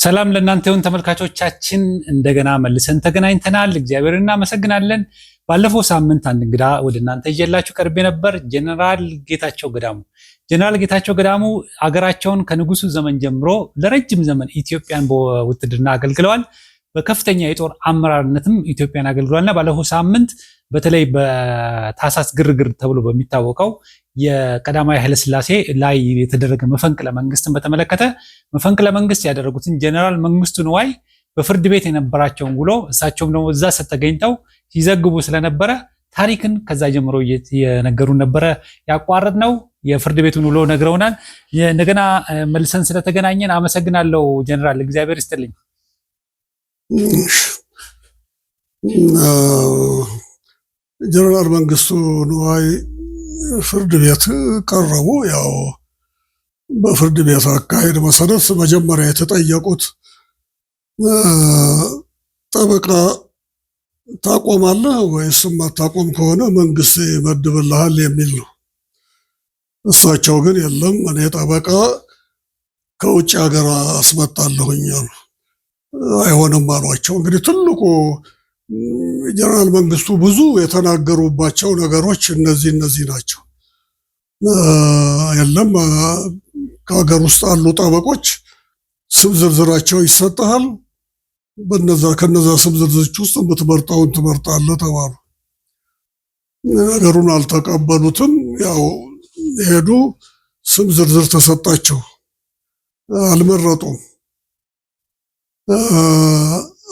ሰላም ለእናንተ ይሁን ተመልካቾቻችን፣ እንደገና መልሰን ተገናኝተናል። እግዚአብሔርን እናመሰግናለን። ባለፈው ሳምንት አንድ እንግዳ ወደ እናንተ ይዤላችሁ ቀርቤ ነበር። ጀነራል ጌታቸው ገዳሙ አገራቸውን ከንጉሱ ዘመን ጀምሮ ለረጅም ዘመን ኢትዮጵያን በውትድርና አገልግለዋል። በከፍተኛ የጦር አመራርነትም ኢትዮጵያን አገልግለዋልና ባለፈው ሳምንት በተለይ በታሳስ ግርግር ተብሎ በሚታወቀው የቀዳማዊ ኃይለ ሥላሴ ላይ የተደረገ መፈንቅለ መንግስትን በተመለከተ መፈንቅለ መንግስት ያደረጉትን ጀነራል መንግስቱ ንዋይ በፍርድ ቤት የነበራቸውን ውሎ እሳቸውም ደግሞ እዛ ተገኝተው ሲዘግቡ ስለነበረ ታሪክን ከዛ ጀምሮ የነገሩን ነበረ ያቋረጥነው። የፍርድ ቤቱን ውሎ ነግረውናል። እንደገና መልሰን ስለተገናኘን አመሰግናለሁ ጀነራል፣ እግዚአብሔር ይስጥልኝ። ጀነራል መንግስቱ ንዋይ ፍርድ ቤት ቀረቡ። ያው በፍርድ ቤት አካሄድ መሰረት መጀመሪያ የተጠየቁት ጠበቃ ታቆማለህ ወይስ ማታቆም ከሆነ መንግስት ይመድብልሃል የሚል ነው። እሳቸው ግን የለም እኔ ጠበቃ ከውጭ ሀገር አስመጣለሁኝ አሉ። አይሆንም አሏቸው። እንግዲህ ትልቁ ጀነራል መንግስቱ ብዙ የተናገሩባቸው ነገሮች እነዚህ ናቸው። የለም ከሀገር ውስጥ አሉ ጠበቆች ስም ዝርዝራቸው ይሰጥሃል፣ ከነዛ ስም ዝርዝሮች ውስጥ የምትመርጠውን ትመርጣለህ ተባሉ። ነገሩን አልተቀበሉትም። ያው ሄዱ፣ ስም ዝርዝር ተሰጣቸው፣ አልመረጡም።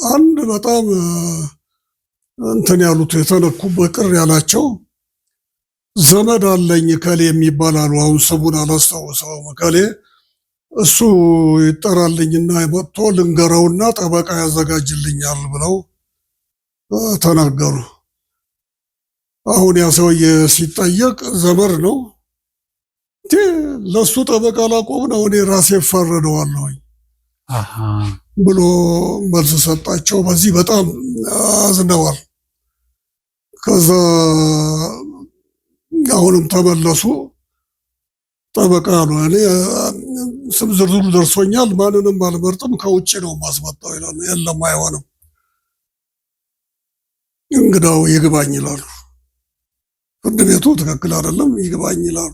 አንድ በጣም እንትን ያሉት የተነኩበት ቅር ያላቸው ዘመድ አለኝ ከሌ የሚባል አሉ። አሁን ስሙን አላስታውሰውም። ከሌ እሱ ይጠራልኝና መጥቶ ልንገረውና ጠበቃ ያዘጋጅልኛል ብለው ተናገሩ። አሁን ያ ሰውዬ ሲጠየቅ ዘመድ ነው ለሱ ጠበቃ ላቆም ነው እኔ ራሴ እፈረደዋለሁኝ ብሎ መልስ ሰጣቸው። በዚህ በጣም አዝነዋል። ከዛ አሁንም ተመለሱ። ጠበቃ ነው እኔ ስም ዝርዝሩ ደርሶኛል፣ ማንንም አልመርጥም፣ ከውጭ ነው ማስመጣው ይላሉ። የለም አይሆንም፣ እንግዳው ይግባኝ ይላሉ። ፍርድ ቤቱ ትክክል አይደለም ይግባኝ ይላሉ።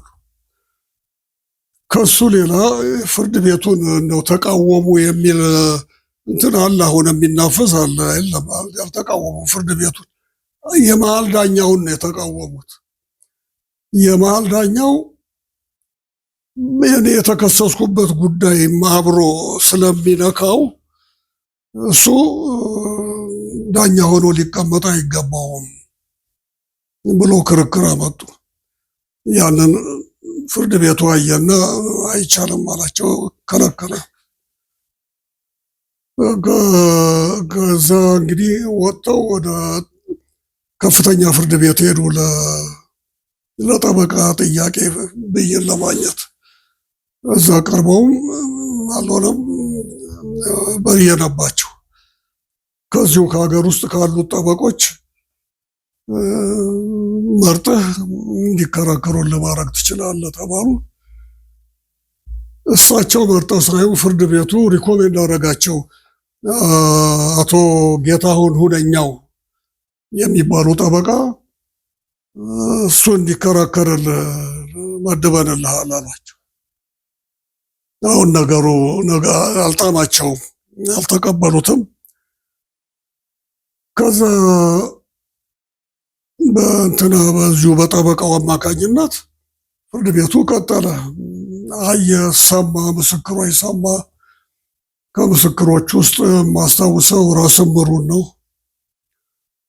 ከሱ ሌላ ፍርድ ቤቱን ነው ተቃወሙ የሚል እንትን አለ። አሁን የሚናፈስ አለ። የለም ያልተቃወሙ ፍርድ ቤቱን የመሃል ዳኛውን ነው የተቃወሙት። የመሃል ዳኛው እኔ የተከሰስኩበት ጉዳይ አብሮ ስለሚነካው እሱ ዳኛ ሆኖ ሊቀመጥ አይገባውም ብሎ ክርክር አመጡ። ያንን ፍርድ ቤቱ አየና አይቻልም አላቸው፣ ከለከለ። ከዛ እንግዲህ ወጥተው ወደ ከፍተኛ ፍርድ ቤት ሄዱ ለጠበቃ ጥያቄ ብይን ለማግኘት። እዛ ቀርበውም አልሆነም፣ በየነባቸው። ከዚሁ ከሀገር ውስጥ ካሉት ጠበቆች መርጠህ እንዲከራከሩን ለማድረግ ትችላለህ ተባሉ። እሳቸው መርጠው ሳይሆን ፍርድ ቤቱ ሪኮሜንድ አደረጋቸው። አቶ ጌታሁን ሁነኛው የሚባሉ ጠበቃ እሱ እንዲከራከርልህ መድበንልሃል አሏቸው። አሁን ነገሩ አልጣማቸውም፣ አልተቀበሉትም። ከዛ በዚሁ በጠበቃው አማካኝነት ፍርድ ቤቱ ቀጠለ። አየ፣ ሰማ፣ ምስክሮች ሰማ። ከምስክሮች ውስጥ የማስታውሰው ራስ ምሩን ነው።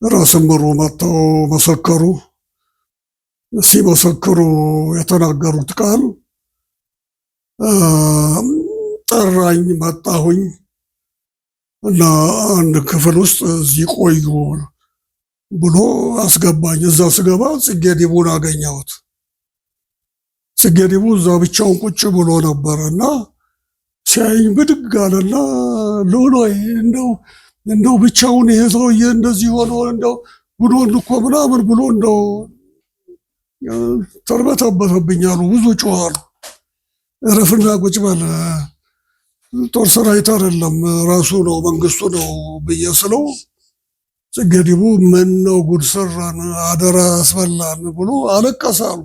ራስ ምሩ መጥተው መሰከሩ። ሲመሰክሩ የተናገሩት ቃል ጠራኝ፣ መጣሁኝ እና አንድ ክፍል ውስጥ እዚህ ቆዩ ብሎ አስገባኝ። እዛ ስገባ ጽጌ ዲቡን አገኘሁት። ጽጌ ዲቡ እዛ ብቻውን ቁጭ ብሎ ነበረ እና ሲያይኝ ብድግ አለና ሎሎይ እንደው ብቻውን ይሄ ሰውዬ እንደዚህ ሆኖ እንደው ጉዶን እኮ ምናምን ብሎ እንደው ተርበተበተብኝ አሉ። ብዙ ጮኻሉ። እረፍና ቁጭ በል ጦር ሰራዊት አይደለም ራሱ ነው መንግስቱ ነው ብዬ ስለው ጽጌ ዲቡ ምን ነው ጉድ ሰራን አደራ አስበላን ብሎ አለቀሳሉ።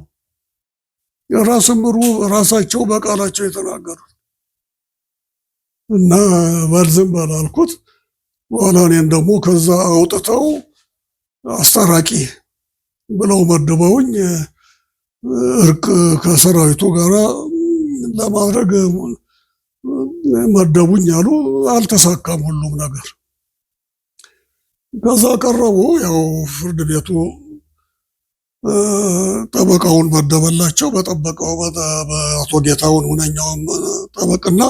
የራስ ምሩ ራሳቸው በቃላቸው የተናገሩት እና ባልዝም ባላልኩት በኋላ እኔን ደግሞ ከዛ አውጥተው አስታራቂ ብለው መድበውኝ እርቅ ከሰራዊቱ ጋር ለማድረግ መደቡኝ አሉ። አልተሳካም ሁሉም ነገር። ከዛ ቀረቡ። ያው ፍርድ ቤቱ ጠበቃውን መደበላቸው። በጠበቃው በአቶ ጌታውን ሁነኛውም ጠበቅና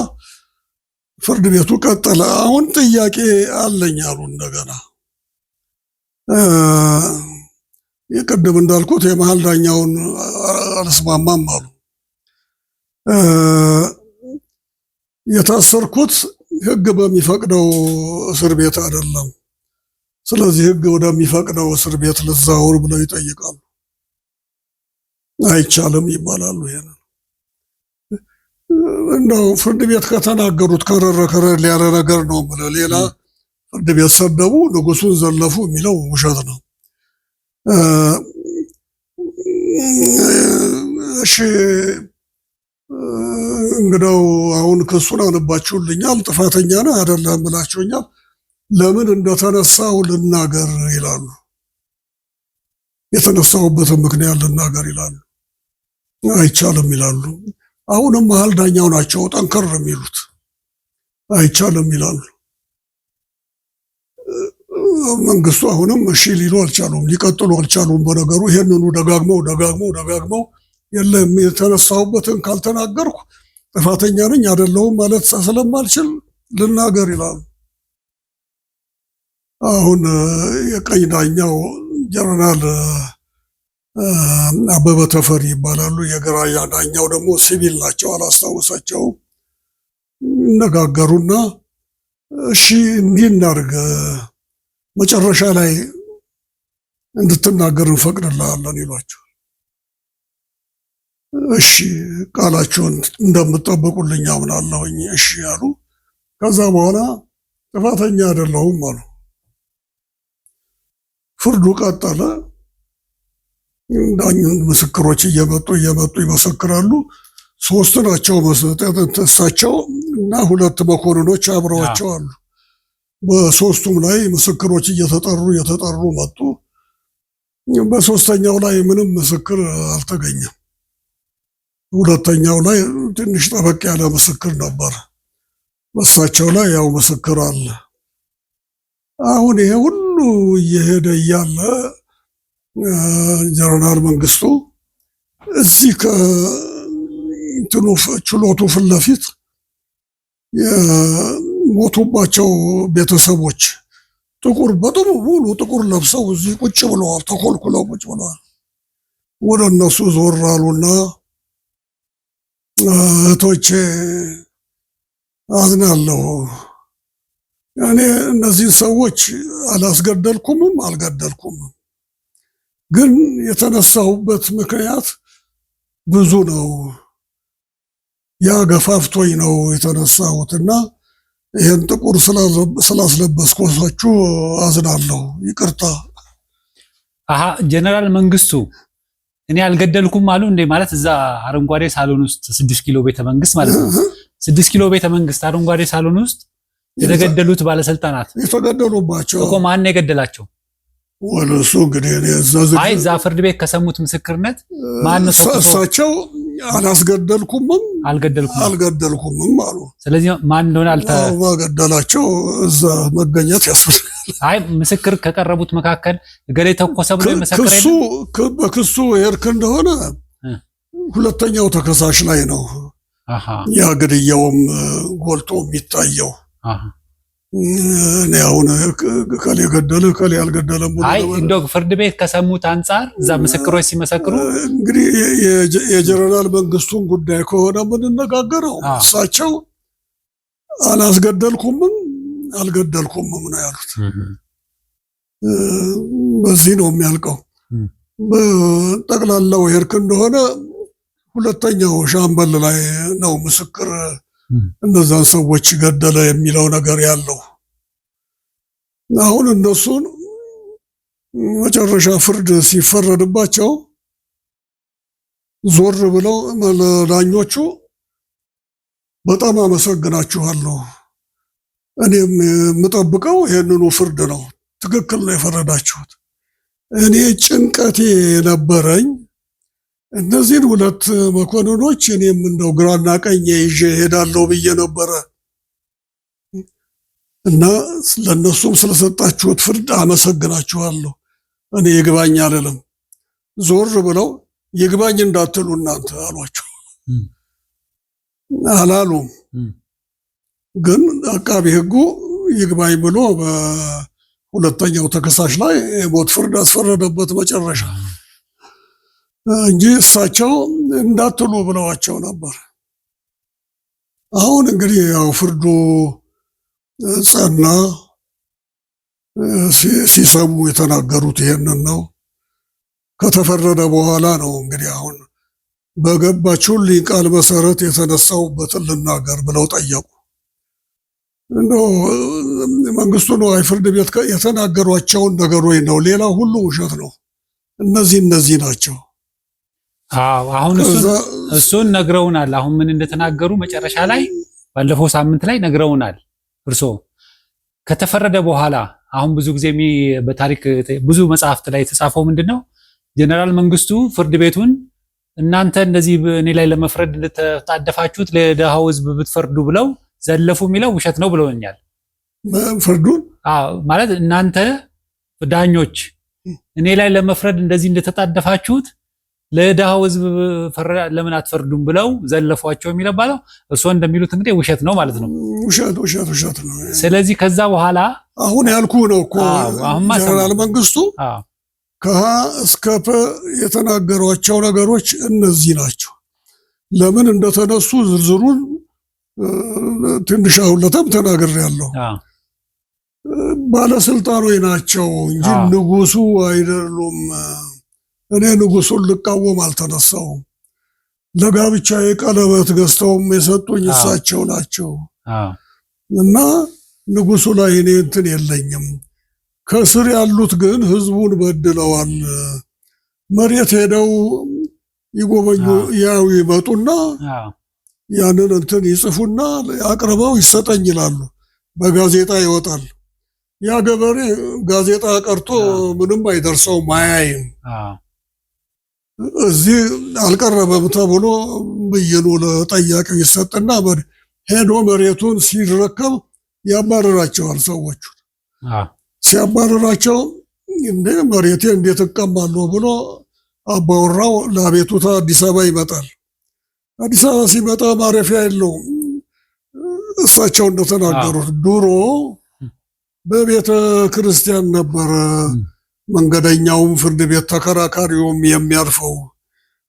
ፍርድ ቤቱ ቀጠለ። አሁን ጥያቄ አለኝ አሉ እንደገና። የቅድም እንዳልኩት የመሀል ዳኛውን አልስማማም አሉ። የታሰርኩት ሕግ በሚፈቅደው እስር ቤት አይደለም፣ ስለዚህ ሕግ ወደሚፈቅደው እስር ቤት ልዛውር ብለው ይጠይቃሉ። አይቻልም ይባላሉ። ይሄን እንደው ፍርድ ቤት ከተናገሩት ከረር ያለ ነገር ነው ብለው ሌላ ፍርድ ቤት ሰደቡ፣ ንጉሱን ዘለፉ የሚለው ውሸት ነው። እሺ እንግዲያው አሁን ክሱን አንባችሁልኛል፣ ጥፋተኛ ነህ አይደለም ብላችሁኛል፣ ለምን እንደተነሳው ልናገር ይላሉ። የተነሳውበትን ምክንያት ልናገር ይላሉ። አይቻልም ይላሉ። አሁንም መሀል ዳኛው ናቸው ጠንከር የሚሉት። አይቻልም ይላሉ። መንግስቱ አሁንም እሺ ሊሉ አልቻሉም፣ ሊቀጥሉ አልቻሉም በነገሩ። ይሄንኑ ደጋግመው የለም የተነሳሁበትን ካልተናገርኩ ጥፋተኛ ነኝ አይደለሁም ማለት ስለማልችል ልናገር ይላሉ። አሁን የቀኝ ዳኛው ጀነራል አበበ ተፈሪ ይባላሉ። የግራ ዳኛው ደግሞ ሲቪል ናቸው፣ አላስታውሳቸውም። እነጋገሩና እሺ እንዲህ እናድርግ፣ መጨረሻ ላይ እንድትናገር እንፈቅድልሃለን ይሏቸው። እሺ ቃላቸውን እንደምትጠብቁልኝ አምናለሁኝ እሺ ያሉ። ከዛ በኋላ ጥፋተኛ አይደለሁም አሉ። ፍርዱ ቀጠለ። ምስክሮች እየመጡ ይመሰክራሉ። 3 ናቸው እሳቸው እና 2 መኮንኖች አብረዋቸው አሉ። በ3ቱም ላይ ምስክሮች እየተጠሩ መጡ። በ3ኛው ላይ ምንም ምስክር አልተገኘም። 2ኛው ላይ ትንሽ ጠበቅ ያለ ምስክር ነበር። በእሳቸው ላይ ያው ምስክር አለ። አሁን ይሄ ሁሉ እየሄደ እያለ ጀነራል መንግስቱ እዚህ ችሎቱ ፊት ለፊት የሞቱባቸው ቤተሰቦች ሙሉ ጥቁር ለብሰው እዚህ ቁጭ ብለዋል፣ ተኮልኩለው ቁጭ ብለዋል። ወደ እነሱ ዞር አሉና እህቶቼ አዝናለሁ፣ እኔ እነዚህን ሰዎች አላስገደልኩምም አልገደልኩምም፣ ግን የተነሳሁበት ምክንያት ብዙ ነው። ያ ገፋፍቶኝ ነው የተነሳሁትና ይህን ጥቁር ስላስለበስኳችሁ አዝናለሁ፣ ይቅርታ። ጀነራል መንግስቱ እኔ አልገደልኩም አሉ እንዴ? ማለት እዛ አረንጓዴ ሳሎን ውስጥ 6 ኪሎ ቤተ መንግስት ማለት ነው። 6 ኪሎ ቤተ መንግስት አረንጓዴ ሳሎን ውስጥ የተገደሉት ባለስልጣናት የተገደሉባቸው እኮ ማን ነው የገደላቸው? ወለሱ እንግዲህ እዛ ፍርድ ቤት ከሰሙት ምስክርነት ማን ነው? እሳቸው አላስገደልኩምም አልገደልኩምም አሉ። ስለዚህ ማን እንደሆነ ማገደላቸው እዛ መገኘት ያስፈልጋል። ምስክር ከቀረቡት መካከል እገሌ ተኮሰ ብሎ የመሰከረ በክሱ የርክ እንደሆነ 2ኛው ተከሳሽ ላይ ነው ያ ግድያውም ጎልቶ የሚታየው። እኔ አሁን ከሌ ገደለ ከሌ አልገደለም። እንደው ፍርድ ቤት ከሰሙት አንጻር እዛ ምስክሮች ሲመሰክሩ እንግዲህ የጀነራል መንግስቱን ጉዳይ ከሆነ የምንነጋገረው እሳቸው አላስገደልኩምም አልገደልኩምም ነው ያሉት። በዚህ ነው የሚያልቀው። በጠቅላላው ሄድክ እንደሆነ 2ኛው ሻምበል ላይ ነው ምስክር እነዛን ሰዎች ገደለ የሚለው ነገር ያለው። አሁን እነሱን መጨረሻ ፍርድ ሲፈረድባቸው ዞር ብለው ዳኞቹ በጣም አመሰግናችኋለሁ፣ እኔም የምጠብቀው ይህንኑ ፍርድ ነው፣ ትክክል ነው የፈረዳችሁት። እኔ ጭንቀቴ ነበረኝ እነዚህን ሁለት መኮንኖች እኔም እንደው ግራና ቀኝ ይዤ ሄዳለሁ ብዬ ነበረ እና ለነሱም ስለሰጣችሁት ፍርድ አመሰግናችኋለሁ፣ እኔ ይግባኝ አልልም። ዞር ብለው ይግባኝ እንዳትሉ እናንተ አሏቸው። አላሉም። ግን አቃቢ ሕጉ ይግባኝ ብሎ በሁለተኛው ተከሳሽ ላይ የሞት ፍርድ አስፈረደበት መጨረሻ እንጂ እሳቸው እንዳትሉ ብለዋቸው ነበር። አሁን እንግዲህ ያው ፍርዱ ጸና። ሲሰሙ የተናገሩት ይሄንን ነው። ከተፈረደ በኋላ ነው እንግዲህ አሁን በገባችሁልኝ ቃል መሰረት የተነሳሁበትን ልናገር ብለው ጠየቁ። እንደው መንግስቱ ነዋይ ፍርድ ቤት የተናገሯቸውን ነገሮች ነው፣ ሌላ ሁሉ ውሸት ነው። እነዚህ ናቸው። አሁን እሱን ነግረውናል። አሁን ምን እንደተናገሩ መጨረሻ ላይ ባለፈው ሳምንት ላይ ነግረውናል። እርስዎ ከተፈረደ በኋላ አሁን ብዙ ጊዜ በታሪክ ብዙ መጽሐፍት ላይ የተጻፈው ምንድነው ጀነራል መንግስቱ ፍርድ ቤቱን እናንተ እንደዚህ እኔ ላይ ለመፍረድ እንደተጣደፋችሁት ለደሃው ህዝብ ብትፈርዱ ብለው ዘለፉ የሚለው ውሸት ነው ብለውኛል። ፍርዱን ማለት እናንተ ዳኞች እኔ ላይ ለመፍረድ እንደዚህ እንደተጣደፋችሁት ለደሃው ህዝብ ለምን አትፈርዱም ብለው ዘለፏቸው የሚለው ባለው እርስዎ እንደሚሉት እንግዲህ ውሸት ነው ማለት ነው። ውሸት ነው። ስለዚህ ከዛ በኋላ አሁን ያልኩ ነው እኮ ጀነራል መንግስቱ ከሀ እስከ ፐ የተናገሯቸው ነገሮች እነዚህ ናቸው። ለምን እንደተነሱ ዝርዝሩን ትንሽ አሁለተም ተናግሬያለሁ። ባለስልጣኖች ናቸው እንጂ ንጉሱ አይደሉም። እኔ ንጉሱን ልቃወም አልተነሳውም። ለጋብቻ ቀለበት ገዝተውም የሰጡኝ እሳቸው ናቸው እና ንጉሱ ላይ እኔ እንትን የለኝም። ከስር ያሉት ግን ህዝቡን በድለዋል። መሬት ሄደው ይጎበኙ ያው ይመጡና ያንን እንትን ይጽፉና አቅርበው ይሰጠኝ ይላሉ። በጋዜጣ ይወጣል። ያ ገበሬ ጋዜጣ ቀርቶ ምንም አይደርሰውም፣ አያይም። እዚህ አልቀረበም ተብሎ ብይኑ ለጠያቂው ይሰጥና ሄዶ መሬቱን ሲረከብ ያባረራቸዋል ሰዎቹ። ሲያባረራቸው እንደ መሬቴ እንዴት እቀማለሁ ብሎ አባወራው ለአቤቱታ አዲስ አበባ ይመጣል። አዲስ አበባ ሲመጣ ማረፊያ የለውም። እሳቸው እንደተናገሩት ድሮ በቤተ ክርስቲያን ነበረ መንገደኛውም ፍርድ ቤት ተከራካሪውም የሚያርፈው።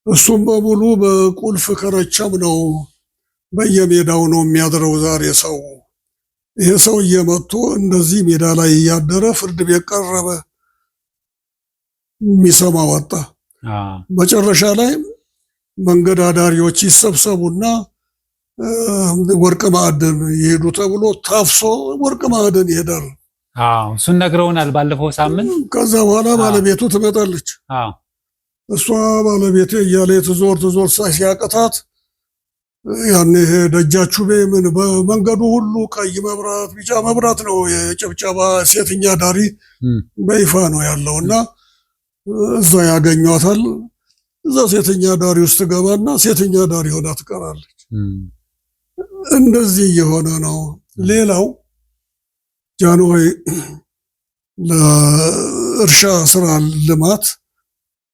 እሱም በሙሉ በቁልፍ ከረቸም ነው፣ በየሜዳው ነው የሚያድረው ዛሬ ሰው። ይሄ ሰውዬ መጥቶ እንደዚህ ሜዳ ላይ እያደረ ፍርድ ቤት ቀረበ፣ የሚሰማ ወጣ። መጨረሻ ላይ መንገድ አዳሪዎች ይሰብሰቡና ወርቅ ማዕድን ይሄዱ ተብሎ ታፍሶ ወርቅ ማዕድን ይሄዳል። እሱን ነግረውናል ባለፈው ሳምንት። ከዛ በኋላ ባለቤቱ ትመጣለች። እሷ ባለቤቴ እያለ ትዞር ሲያቅታት ያኔ ደጃችሁ ምን በመንገዱ ሁሉ ቀይ መብራት ቢጫ መብራት ነው የጭብጨባ ሴተኛ ዳሪ በይፋ ነው ያለውና እዛ ያገኟታል። እዛ ሴተኛ ዳሪ ውስጥ ገባና ሴተኛ ዳሪ ሆና ትቀራለች። እንደዚህ የሆነ ነው። ሌላው ጃንሆይ ለእርሻ ስራ ልማት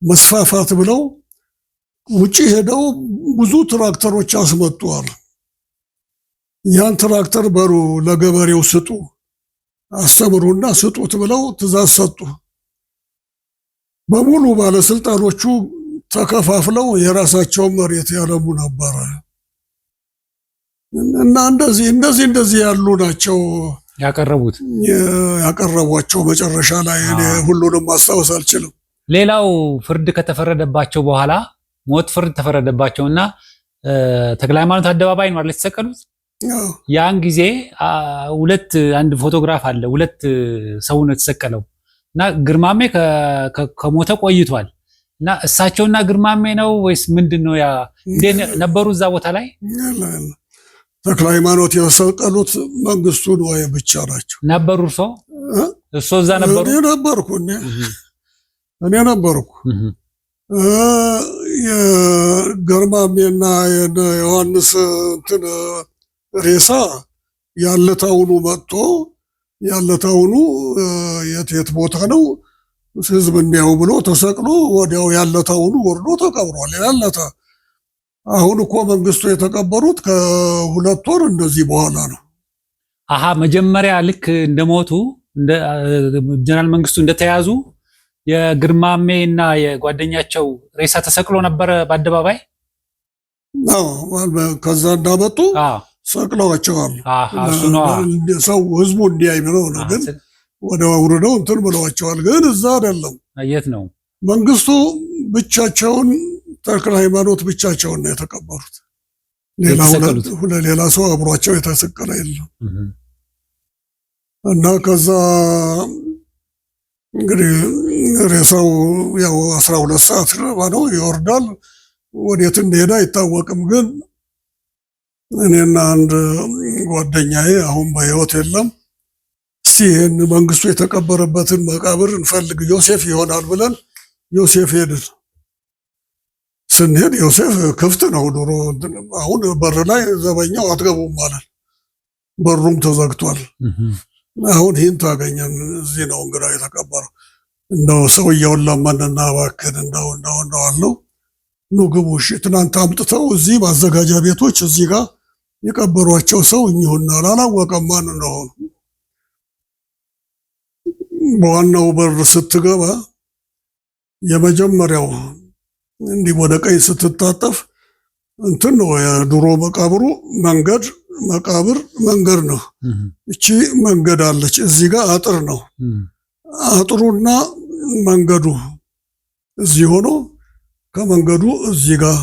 መስፋፋት ብለው ውጪ ሄደው ብዙ ትራክተሮች አስመጡዋል። ያን ትራክተር በሩ ለገበሬው ስጡ፣ አስተምሩና ስጡት ብለው ትእዛዝ ሰጡ። በሙሉ ባለስልጣኖቹ ተከፋፍለው የራሳቸውን መሬት ያለሙ ነበረ እና እንደዚህ ያሉ ናቸው ያቀረቧቸው። መጨረሻ ላይ እኔ ሁሉንም ማስታወስ አልችልም። ሌላው ፍርድ ከተፈረደባቸው በኋላ ሞት ፍርድ ተፈረደባቸውና ተክለ ሃይማኖት አደባባይ ነው አይደል የተሰቀሉት? ያን ጊዜ አንድ ፎቶግራፍ አለ። ሁለት ሰው ነው የተሰቀለው እና ግርማሜ ከሞተ ቆይቷል እና እሳቸውና ግርማሜ ነው ወይስ ምንድነው? ያ እንዴት ነበሩ እዛ ቦታ ላይ? ተክለ ሃይማኖት የሰቀሉት መንግስቱ ንዋይ ብቻ ናቸው ነበሩ። እርሶ እዛ ነበሩ? እኔ ነበርኩ። የግርማሜና የዮሐንስ እንትን ሬሳ ያለታውኑ መጥቶ ያለታውኑ የት ቦታ ነው ህዝብ እንዲያው ብሎ ተሰቅሎ ወዲያው ያለታውኑ ወርዶ ተቀብሯል። ያለታ አሁን እኮ መንግስቱ የተቀበሩት ከ2 ወር እንደዚህ በኋላ ነው። መጀመሪያ ልክ እንደሞቱ ጀነራል መንግስቱ እንደተያዙ የግርማሜ እና የጓደኛቸው ሬሳ ተሰቅሎ ነበረ በአደባባይ። ከዛ እንዳመጡ ሰቅለዋቸዋል። ሰው ህዝቡ እንዲያይ ብለው ነው። ግን ወደ አውርደው እንትን ብለዋቸዋል። ግን እዛ አይደለም። የት ነው? መንግስቱ ብቻቸውን ተክለ ሃይማኖት ብቻቸውን ነው የተቀበሩት። ሌላ ሰው አብሯቸው የተሰቀለ የለም። እና ከዛ እንግዲህ ሬሳው ያው 12 ሰዓት ነው ይወርዳል። ወዴት እንደሄደ አይታወቅም። ግን እኔና አንድ ጓደኛዬ አሁን በህይወት የለም፣ እስቲ ይህን መንግስቱ የተቀበረበትን መቃብር እንፈልግ፣ ዮሴፍ ይሆናል ብለን ዮሴፍ ሄድን። ስንሄድ ዮሴፍ ክፍት ነው ድሮ። አሁን በር ላይ ዘበኛው አትገቡም ማለት፣ በሩም ተዘግቷል። አሁን ይህን ታገኘን፣ እዚህ ነው እንግዳ የተቀበረው። እንደው ሰውየውን ለመንና እባክህን እንደው አለው፣ ኑ ግቡ፣ እሺ ትናንት አምጥተው እዚህ ማዘጋጃ ቤቶች እዚህ ጋር የቀበሯቸው ሰው እኚሁናል። አላወቀም ማን እንደሆኑ። በዋናው በር ስትገባ የመጀመሪያው እንዲህ ወደ ቀኝ ስትታጠፍ እንትን ነው የድሮ መቃብሩ። መቃብር መንገድ ነው። እቺ መንገድ አለች፣ እዚህ ጋር አጥር ነው። አጥሩና መንገዱ እዚህ ሆኖ ከመንገዱ እዚህ ጋር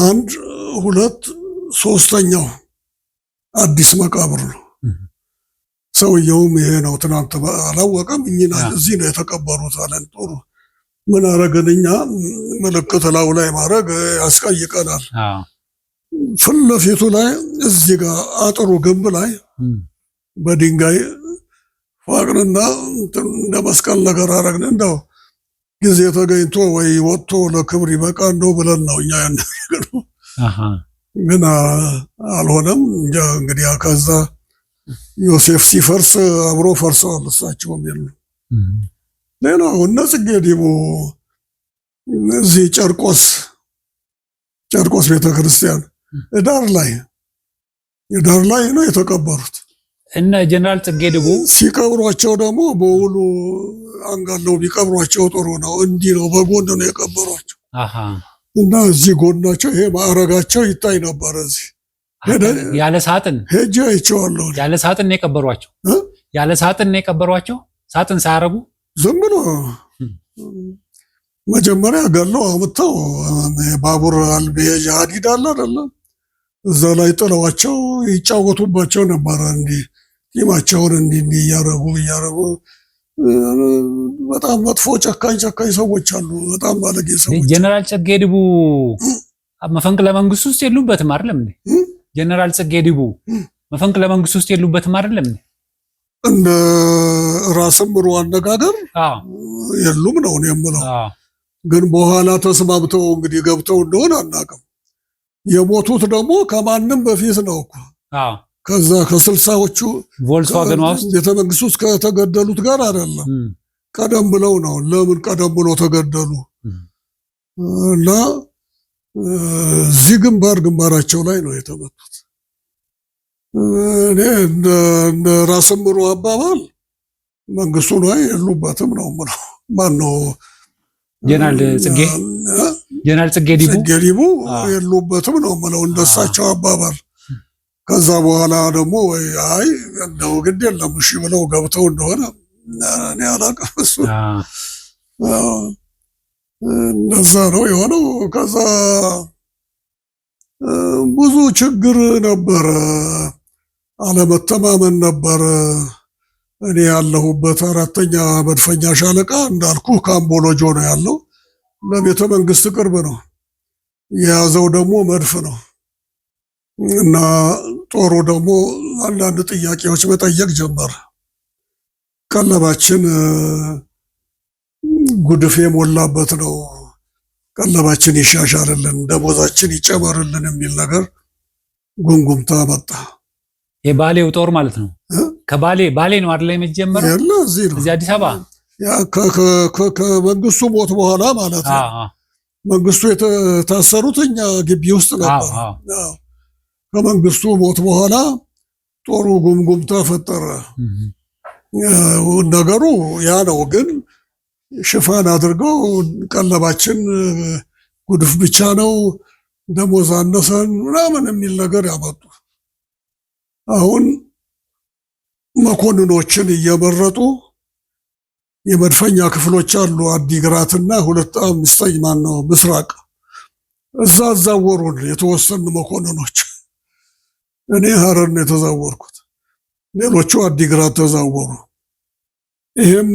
1 2 3ኛው አዲስ መቃብር ነው። ሰውየውም ይሄ ነው ትናንት አላወቀም። እኚህ እዚህ ነው የተቀበሩት አለን። ጥሩ ምን አረገን እኛ? ምልክት ላዩ ላይ ማድረግ ያስቀይቀናል። ፊት ለፊቱ ላይ እዚህ ጋር አጥሩ ግንብ ላይ በድንጋይ ፋቅንና እንደ መስቀል ነገር አረግን። እንደው ጊዜ ተገኝቶ ወይ ወጥቶ ለክብር ይበቃ እንደው ብለን ነው እኛ ያደረግነው። ግን አልሆነም። እንግዲህ ከዛ ዮሴፍ ሲፈርስ አብሮ ፈርሰዋል። እሳቸውም የሉም። ሌላው እነ ጽጌ ዲቦ እዚህ ጨርቆስ ቤተክርስቲያን ዳር ላይ ነው የተቀበሩት። እነ ጀነራል ጽጌ ዲቦ ሲቀብሯቸው ደግሞ በውሉ አንጋለው ቢቀብሯቸው ጥሩ ነው። እንዲህ ነው በጎን ነው የቀበሯቸው። እና እዚህ ጎናቸው ይሄ ማዕረጋቸው ይታይ ነበር። እዚህ ያለ ሳጥን ሄጄ አይቼዋለሁ። ያለ ሳጥን ነው የቀበሯቸው። ያለ ሳጥን ነው የቀበሯቸው። ሳጥን ሳያረጉ ዝም ብሎ መጀመሪያ ገለው አምጥተው ባቡር አልቤጃ ሀዲድ አለ አይደለ? እዛ ላይ ጥለዋቸው ይጫወቱባቸው ነበረ። እንዲህ ጢማቸውን እንዲህ እያረጉ በጣም መጥፎ ጨካኝ ሰዎች አሉ። በጣም ባለጌ ሰዎች። ጀነራል ጽጌ ዲቦ መፈንቅለ መንግስት ውስጥ የሉበትም አይደለም እንዴ? ጀነራል ጽጌ ዲቦ መፈንቅለ መንግስት ውስጥ የሉበትም አይደለም እንዴ? እንደ ራስ ምሩ አነጋገር የሉም ነው የምለው። ግን በኋላ ተስማምተው እንግዲህ ገብተው እንደሆነ አናውቅም። የሞቱት ደግሞ ከማንም በፊት ነው እኮ። ከዛ ከ60ዎቹ ቮልክስዋገን ውስጥ ቤተ መንግስት ውስጥ ከተገደሉት ጋር አይደለም፣ ቀደም ብለው ነው። ለምን ቀደም ብሎ ተገደሉ? እና እዚህ ግንባራቸው ላይ ነው የተመቱት። እኔ እንደ ራስ ምሩ አባባል መንግስቱ ላይ የሉበትም ነው የምለው። ማነው ጀነራል ጽጌ ዲቦ የሉበትም ነው የምለው እንደሳቸው አባባል። ከዛ በኋላ ደግሞ ወይ አይ እንደው ግድ የለም እሺ ብለው ገብተው እንደሆነ እኔ አላውቅም። እሱ እንደዛ ነው የሆነው። ከዛ ብዙ ችግር ነበረ፣ አለመተማመን ነበረ። እኔ ያለሁበት 4ኛ መድፈኛ ሻለቃ እንዳልኩ ካምቦሎጆ ነው ያለው። ለቤተ መንግስት ቅርብ ነው። የያዘው ደግሞ መድፍ ነው እና ጦሩ ደግሞ አንዳንድ ጥያቄዎች መጠየቅ ጀመረ። ቀለባችን ጉድፍ የሞላበት ነው፣ ቀለባችን ይሻሻልልን፣ ደሞዛችን ይጨመርልን የሚል ነገር ጉምጉምታ መጣ። የባሌው ጦር ማለት ነው። ከባሌ ነው አይደል የመጀመሪያው? ያለ እዚህ ነው፣ እዚህ አዲስ አበባ። ከመንግስቱ ሞት በኋላ ማለት ነው። መንግስቱ የታሰሩት እኛ ግቢ ውስጥ ነበር። ከመንግስቱ ሞት በኋላ ጦሩ ጉምጉምታ ፈጠረ። ነገሩ ያ ነው። ግን ሽፋን አድርገው ቀለባችን ጉድፍ ብቻ ነው፣ ደሞዝ አነሰን ምናምን የሚል ነገር ያመጡ። አሁን መኮንኖችን እየመረጡ የመድፈኛ ክፍሎች አሉ፣ አዲግራትና 2 ማነው ምስራቅ፣ እዛ አዛወሩን የተወሰኑ መኮንኖች። እኔ ሀረር ነው የተዛወርኩት፣ ሌሎቹ አዲግራት ተዛወሩ። ይህም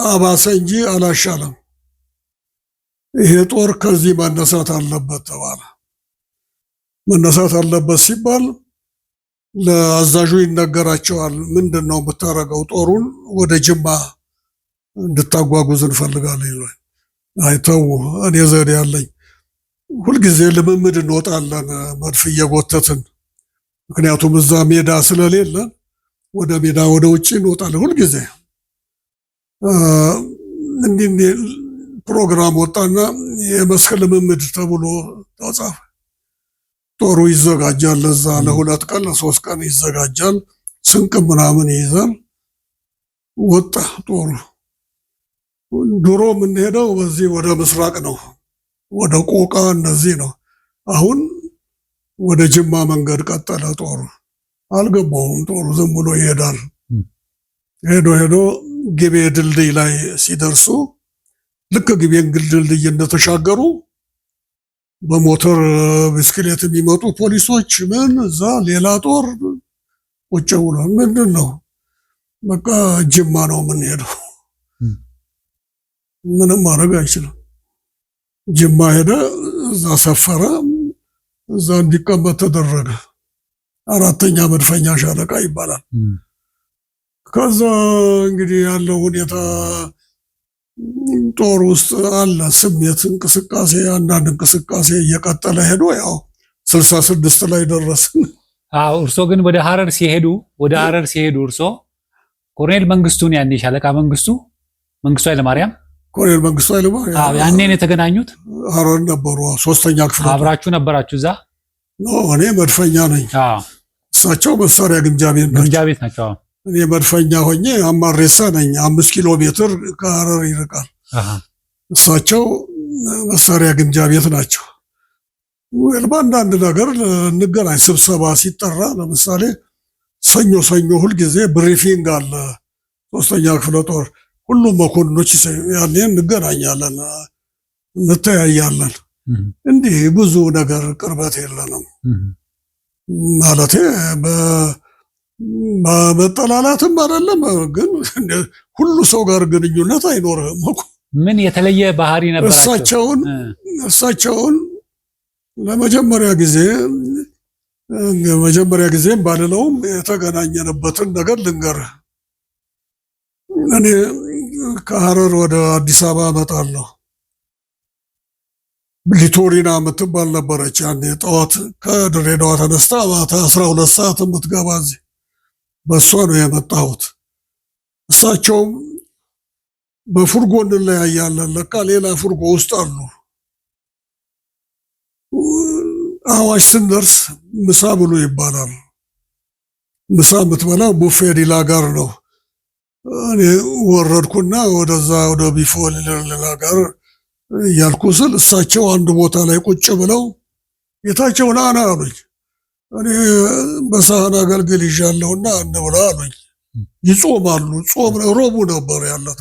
አባሰ እንጂ አላሻለም። ይሄ ጦር ከዚህ መነሳት አለበት ተባለ። መነሳት አለበት ሲባል ለአዛዡ ይነገራቸዋል። ምንድን ነው የምታደርገው? ጦሩን ወደ ጅማ እንድታጓጉዝ እንፈልጋለን ይሏል። አይተው፣ እኔ ዘዴ ያለኝ ሁልጊዜ ልምምድ እንወጣለን መድፍ እየጎተትን። ምክንያቱም እዛ ሜዳ ስለሌለ ወደ ሜዳ ወደ ውጭ እንወጣለን ሁልጊዜ። እንዲህ ፕሮግራም ወጣና የመስክ ልምምድ ተብሎ ተጻፈ። ጦሩ ይዘጋጃል። ለዛ ለ2 ቀን ለ3 ቀን ይዘጋጃል። ስንቅ ምናምን ይይዛል። ወጣ ጦሩ። ድሮ የምንሄደው በዚህ ወደ ምስራቅ ነው፣ ወደ ቆቃ እነዚህ ነው። አሁን ወደ ጅማ መንገድ ቀጠለ ጦሩ። አልገባውም ጦሩ ዝም ብሎ ይሄዳል። ሄዶ ግቤ ድልድይ ላይ ሲደርሱ ልክ ግቤን ድልድይ እንደተሻገሩ በሞተር ብስክሌት የሚመጡ ፖሊሶች ምን እዛ ሌላ ጦር ቁጭ ብሏል። ምንድን ነው? በቃ ጅማ ነው የምንሄደው። ምንም ማድረግ አይችልም። ጅማ ሄደ፣ እዛ ሰፈረ፣ እዛ እንዲቀመጥ ተደረገ። 4ኛ መድፈኛ ሻለቃ ይባላል። ከዛ እንግዲህ ያለው ሁኔታ ጦር ውስጥ አለ ስሜት፣ እንቅስቃሴ፣ አንዳንድ እንቅስቃሴ እየቀጠለ ሄዶ ያው 66 ላይ ደረስን። እርሶ ግን ወደ ሀረር ሲሄዱ እርሶ ኮሎኔል መንግስቱን ያኔ ሻለቃ መንግስቱ ኃይለማርያም ኮሎኔል መንግስቱ ኃይለማርያም ያኔ ነው የተገናኙት? ሀረር ነበሩ። 3ኛ ክፍል አብራችሁ ነበራችሁ እዛ? እኔ መድፈኛ ነኝ፣ እሳቸው መሳሪያ ግምጃ ቤት ናቸው። እኔ መድፈኛ ሆኜ አማሬሳ ነኝ። 5 ኪሎ ሜትር ከሀረር ይርቃል። እሳቸው መሳሪያ ግምጃ ቤት ናቸው። በአንዳንድ ነገር እንገናኝ። ስብሰባ ሲጠራ ለምሳሌ ሰኞ ሁልጊዜ ብሪፊንግ አለ 3ኛ ክፍለ ጦር። ሁሉም መኮንኖች ያኔ እንገናኛለን፣ እንተያያለን። እንዲህ ብዙ ነገር ቅርበት የለንም ማለቴ በመጠላላትም አይደለም፣ ግን ሁሉ ሰው ጋር ግንኙነት አይኖርም። ምን የተለየ ባህሪ ነበራቸው? እሳቸውን ለመጀመሪያ ጊዜም ባልለውም የተገናኘንበትን ነገር ልንገርህ። እኔ ከሀረር ወደ አዲስ አበባ እመጣለሁ። ሊቶሪና የምትባል ነበረች ያኔ። ጠዋት ከድሬዳዋ ተነስታ ማታ 12 ሰዓት የምትገባ እዚህ፣ በእሷ ነው የመጣሁት። እሳቸውም በፉርጎ እንለያያለን፣ ለካ ሌላ ፉርጎ ውስጥ አሉ። አዋሽ ስንደርስ ምሳ ብሉ ይባላል። ምሳ የምትበላው ቡፌ ዲላ ጋር ነው። እኔ ወረድኩና ወደዛ ወደ ቢፎ ዲላ ጋር እያልኩ ስል እሳቸው አንድ ቦታ ላይ ቁጭ ብለው ጌታቸው ና አሉኝ። እኔ በሳህን አገልግል ይዣለሁና እንብላ አሉኝ። ይጾማሉ። ጾም ሮቡ ነበር ያለት።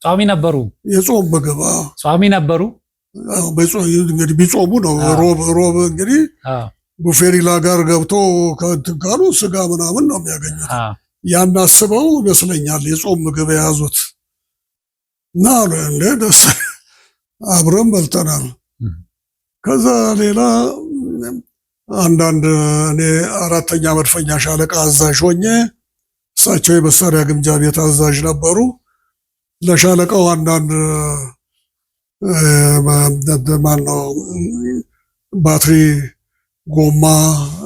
ጿሚ ነበሩ። የጾም ምግብ ጿሚ ነበሩ። እንግዲህ ቢጾሙ ነው። ሮብ እንግዲህ ቡፌሪላ ጋር ገብቶ ከእንትን ካሉ ስጋ ምናምን ነው የሚያገኙት። ያን አስበው ይመስለኛል የጾም ምግብ የያዙት እና እንደ ደስ አብረን በልተናል። ከዛ ሌላ አንዳንድ እኔ 4ኛ መድፈኛ ሻለቃ አዛዥ ሆኜ እሳቸው የመሳሪያ ግምጃ ቤት አዛዥ ነበሩ። ለሻለቃው አንዳንድ ማነው ባትሪ፣ ጎማ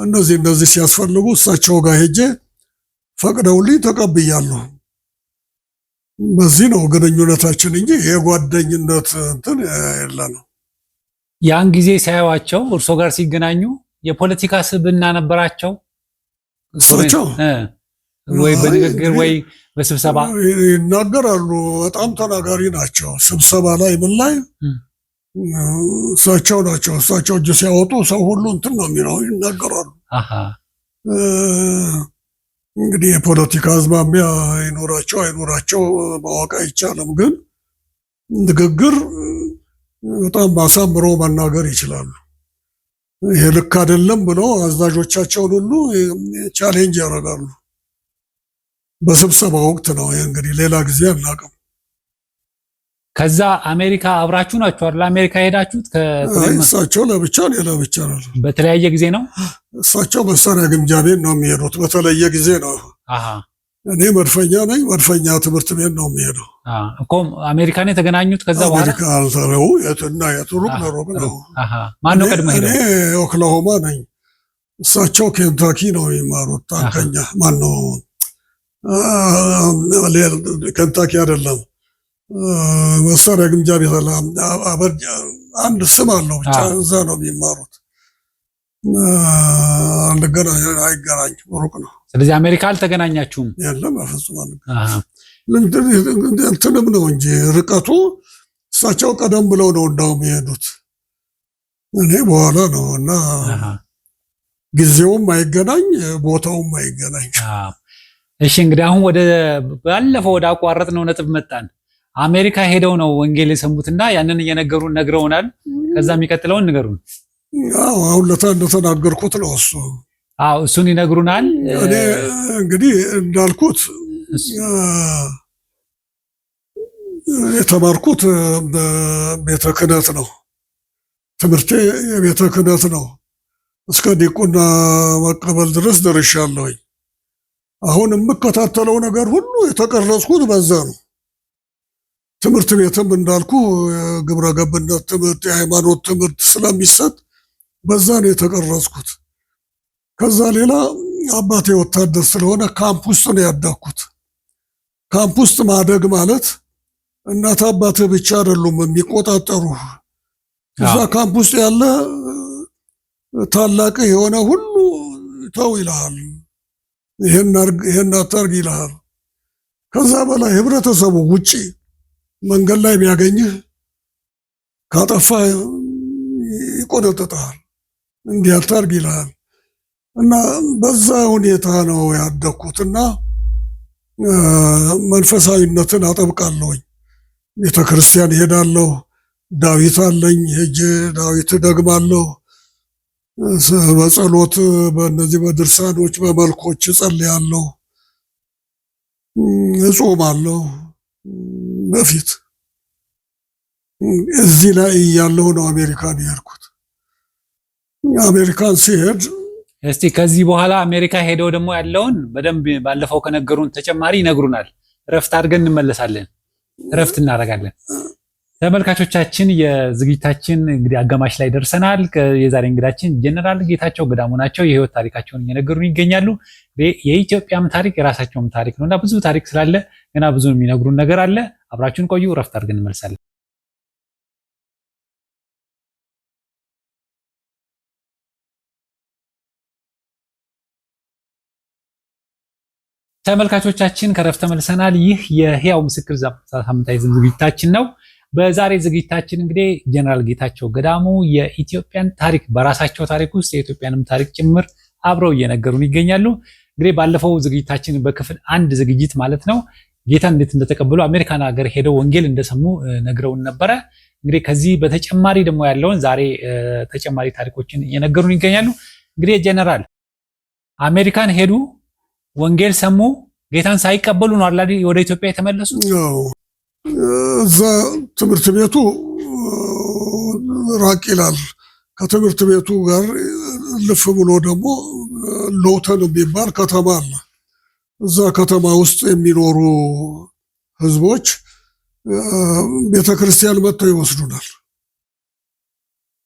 እነዚህ ሲያስፈልጉ እሳቸው ጋር ሄጄ ፈቅደውልኝ ተቀብያለሁ። በዚህ ነው ግንኙነታችን እንጂ የጓደኝነት እንትን የለንም። ያን ጊዜ ሲያዩዋቸው እርሶ ጋር ሲገናኙ የፖለቲካ ስብዕና ነበራቸው? እሳቸው ወይ በንግግር ወይ በስብሰባ ይናገራሉ። በጣም ተናጋሪ ናቸው። ስብሰባ ላይ ምን ላይ እሳቸው ናቸው። እሳቸው እጅ ሲያወጡ ሰው ሁሉ እንትን ነው የሚለው፣ ይናገራሉ። እንግዲህ የፖለቲካ አዝማሚያ አይኖራቸው አይኖራቸው ማወቅ አይቻልም። ግን ንግግር በጣም አሳምሮ መናገር ይችላሉ። ይሄ ልክ አይደለም ብለው አዛዦቻቸውን ሁሉ ቻሌንጅ ያደርጋሉ። በስብሰባ ወቅት ነው እንግዲህ፣ ሌላ ጊዜ አናውቅም። ከዛ አሜሪካ አብራችሁ ናችሁ አይደል? አሜሪካ ሄዳችሁት? እሳቸው ለብቻ እኔ ለብቻ ነው። በተለያየ ጊዜ ነው? እሳቸው መሳሪያ ግምጃ ቤት ነው የሚሄዱት። በተለየ ጊዜ ነው። እኔ መድፈኛ ነኝ። መድፈኛ ትምህርት ቤት ነው የሚሄደው እኮ። አሜሪካን የተገናኙት ከዛ በኋላ? አሜሪካ አልተረው የትና የቱሩቅ ነው። ማን ነው ቀድሞ ሄደው? እኔ ኦክላሆማ ነኝ። እሳቸው ኬንታኪ ነው የሚማሩት። ታንከኛ ማን ነው? ኬንታኪ አይደለም፣ መሳሪያ ግምጃ ቤት አንድ ስም አለው ብቻ፣ እዛ ነው የሚማሩት። አይገናኝ፣ ሩቅ ነው። ስለዚህ አሜሪካ አልተገናኛችሁም? የለም፣ በፍጹም እንትንም ነው እንጂ ርቀቱ። እሳቸው ቀደም ብለው ነው እንዳውም የሄዱት፣ እኔ በኋላ ነው። እና ጊዜውም አይገናኝ፣ ቦታውም አይገናኝ። እሺ፣ እንግዲህ አሁን ባለፈው ወደ አቋረጥነው ነጥብ መጣን። አሜሪካ ሄደው ነው ወንጌል የሰሙትና ያንን እየነገሩን ነግረውናል። ከዛ የሚቀጥለውን ንገሩን። አሁን እንደተናገርኩት ነው እሱ። እሱን ይነግሩናል። እኔ እንግዲህ እንዳልኩት የተማርኩት በቤተ ክህነት ነው። ትምህርቴ የቤተ ክህነት ነው። እስከ ዲቁና መቀበል ድረስ ደርሻለሁኝ። አሁን የምከታተለው ነገር ሁሉ የተቀረጽኩት በዛ ነው። ትምህርት ቤትም እንዳልኩ ግብረ ገብነት ትምህርት፣ የሃይማኖት ትምህርት ስለሚሰጥ በዛ ነው የተቀረጽኩት። ከዛ ሌላ አባቴ ወታደር ስለሆነ ካምፕ ውስጥ ነው ያደግኩት። ካምፕ ውስጥ ማደግ ማለት እናት አባትህ ብቻ አይደሉም የሚቆጣጠሩ። እዛ ካምፕ ውስጥ ያለ ታላቅ የሆነ ሁሉ ተው ይልሃል፣ ይሄን አታርግ ይልሃል። ከዛ በላይ ህብረተሰቡ ውጪ መንገድ ላይ ቢያገኝህ ካጠፋ ይቆነጥጣል፣ እንዲህ አታርግ ይልሃል። እና በዛ ሁኔታ ነው ያደግኩትና መንፈሳዊነትን አጠብቃለሁኝ። ቤተ ክርስቲያን ሄዳለሁ። ዳዊት አለኝ፣ ሄጄ ዳዊት ደግማለሁ። በጸሎት በእነዚህ በድርሳኖች በመልኮች እጸልያለሁ፣ እጾማለሁ። በፊት እዚህ ላይ እያለሁ ነው አሜሪካን የሄድኩት። አሜሪካን ሲሄድ እስቲ ከዚህ በኋላ አሜሪካ ሄደው ደግሞ ያለውን በደንብ ባለፈው ከነገሩን ተጨማሪ ይነግሩናል። እረፍት አድርገን እንመለሳለን። እረፍት እናደርጋለን። ተመልካቾቻችን የዝግጅታችን እንግዲህ አጋማሽ ላይ ደርሰናል። የዛሬ እንግዳችን ጀነራል ጌታቸው ገዳሙ ናቸው። የህይወት ታሪካቸውን እየነገሩን ይገኛሉ። የኢትዮጵያም ታሪክ የራሳቸውም ታሪክ ነውና ብዙ ታሪክ ስላለ ገና ብዙ የሚነግሩን ነገር አለ። አብራችሁን ቆዩ። እረፍት አድርገን እንመለሳለን። ተመልካቾቻችን ከረፍት ተመልሰናል። ይህ የህያው ምስክር ሳምንታዊ ዝግጅታችን ነው። በዛሬ ዝግጅታችን እንግዲህ ጀነራል ጌታቸው ገዳሙ የኢትዮጵያን ታሪክ በራሳቸው ታሪክ ውስጥ የኢትዮጵያንም ታሪክ ጭምር አብረው እየነገሩን ይገኛሉ። እንግዲህ ባለፈው ዝግጅታችን በክፍል 1 ዝግጅት ማለት ነው ጌታን እንዴት እንደተቀበሉ አሜሪካን ሀገር ሄደው ወንጌል እንደሰሙ ነግረውን ነበረ። እንግዲህ ከዚህ በተጨማሪ ደግሞ ያለውን ዛሬ ተጨማሪ ታሪኮችን እየነገሩን ይገኛሉ። እንግዲህ ጀነራል አሜሪካን ሄዱ፣ ወንጌል ሰሙ፣ ጌታን ሳይቀበሉ ነው አይደል ወደ ኢትዮጵያ የተመለሱት? እዛ ትምህርት ቤቱ ራቅ ይላል። ከትምህርት ቤቱ ጋር ልፍ ብሎ ደግሞ ሎተን የሚባል ከተማ አለ። እዛ ከተማ ውስጥ የሚኖሩ ህዝቦች ቤተክርስቲያን መጥተው ይወስዱናል።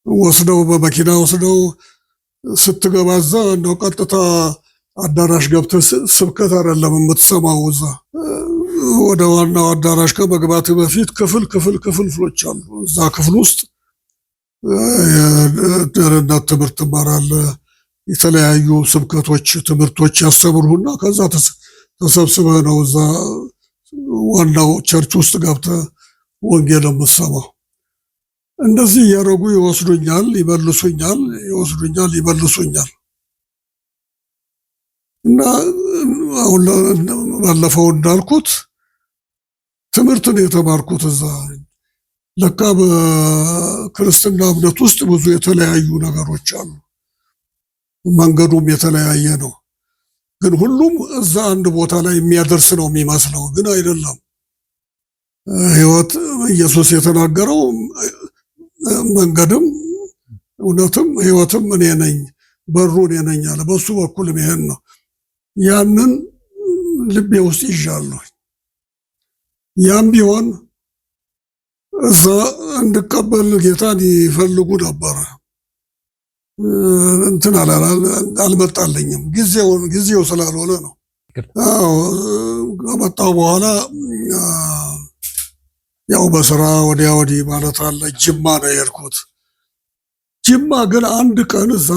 ወስደው በመኪና ወስደው ስትገባ እዛ እንደው ቀጥታ አዳራሽ ገብተህ ስብከት አይደለም የምትሰማው። እዛ ወደ ዋናው አዳራሽ ከመግባት በፊት ክፍሎች አሉ። እዛ ክፍል ውስጥ የደህንነት ትምህርት ትማራለህ። የተለያዩ ስብከቶች፣ ትምህርቶች ያስተምሩና ከዛ ተሰብስበህ ነው እዛ ዋናው ቸርች ውስጥ ገብተህ ወንጌል የምትሰማው። እንደዚህ እያደረጉ ይወስዱኛል፣ ይመልሱኛል፣ ይወስዱኛል፣ ይመልሱኛል። እና አሁን ባለፈው እንዳልኩት ትምህርት ነው የተማርኩት እዛ። ለካ በክርስትና እምነት ውስጥ ብዙ የተለያዩ ነገሮች አሉ። መንገዱም የተለያየ ነው። ግን ሁሉም እዛ አንድ ቦታ ላይ የሚያደርስ ነው የሚመስለው፣ ግን አይደለም። ሕይወት ኢየሱስ የተናገረው መንገድም እውነትም ሕይወትም እኔ ነኝ፣ በሩ እኔ ነኝ አለ። በሱ በኩል መሄድ ነው። ያንን ልቤ ውስጥ ይዣለሁ። ያም ቢሆን እዛ እንድቀበል ጌታን ይፈልጉ ነበረ። እንትን አልመጣልኝም። ጊዜው ስላልሆነ ነው። ከመጣሁ በኋላ ያው በስራ ወዲያ ወዲህ ማለት አለ። ጅማ ነው የሄድኩት። ጅማ ግን አንድ ቀን እዛ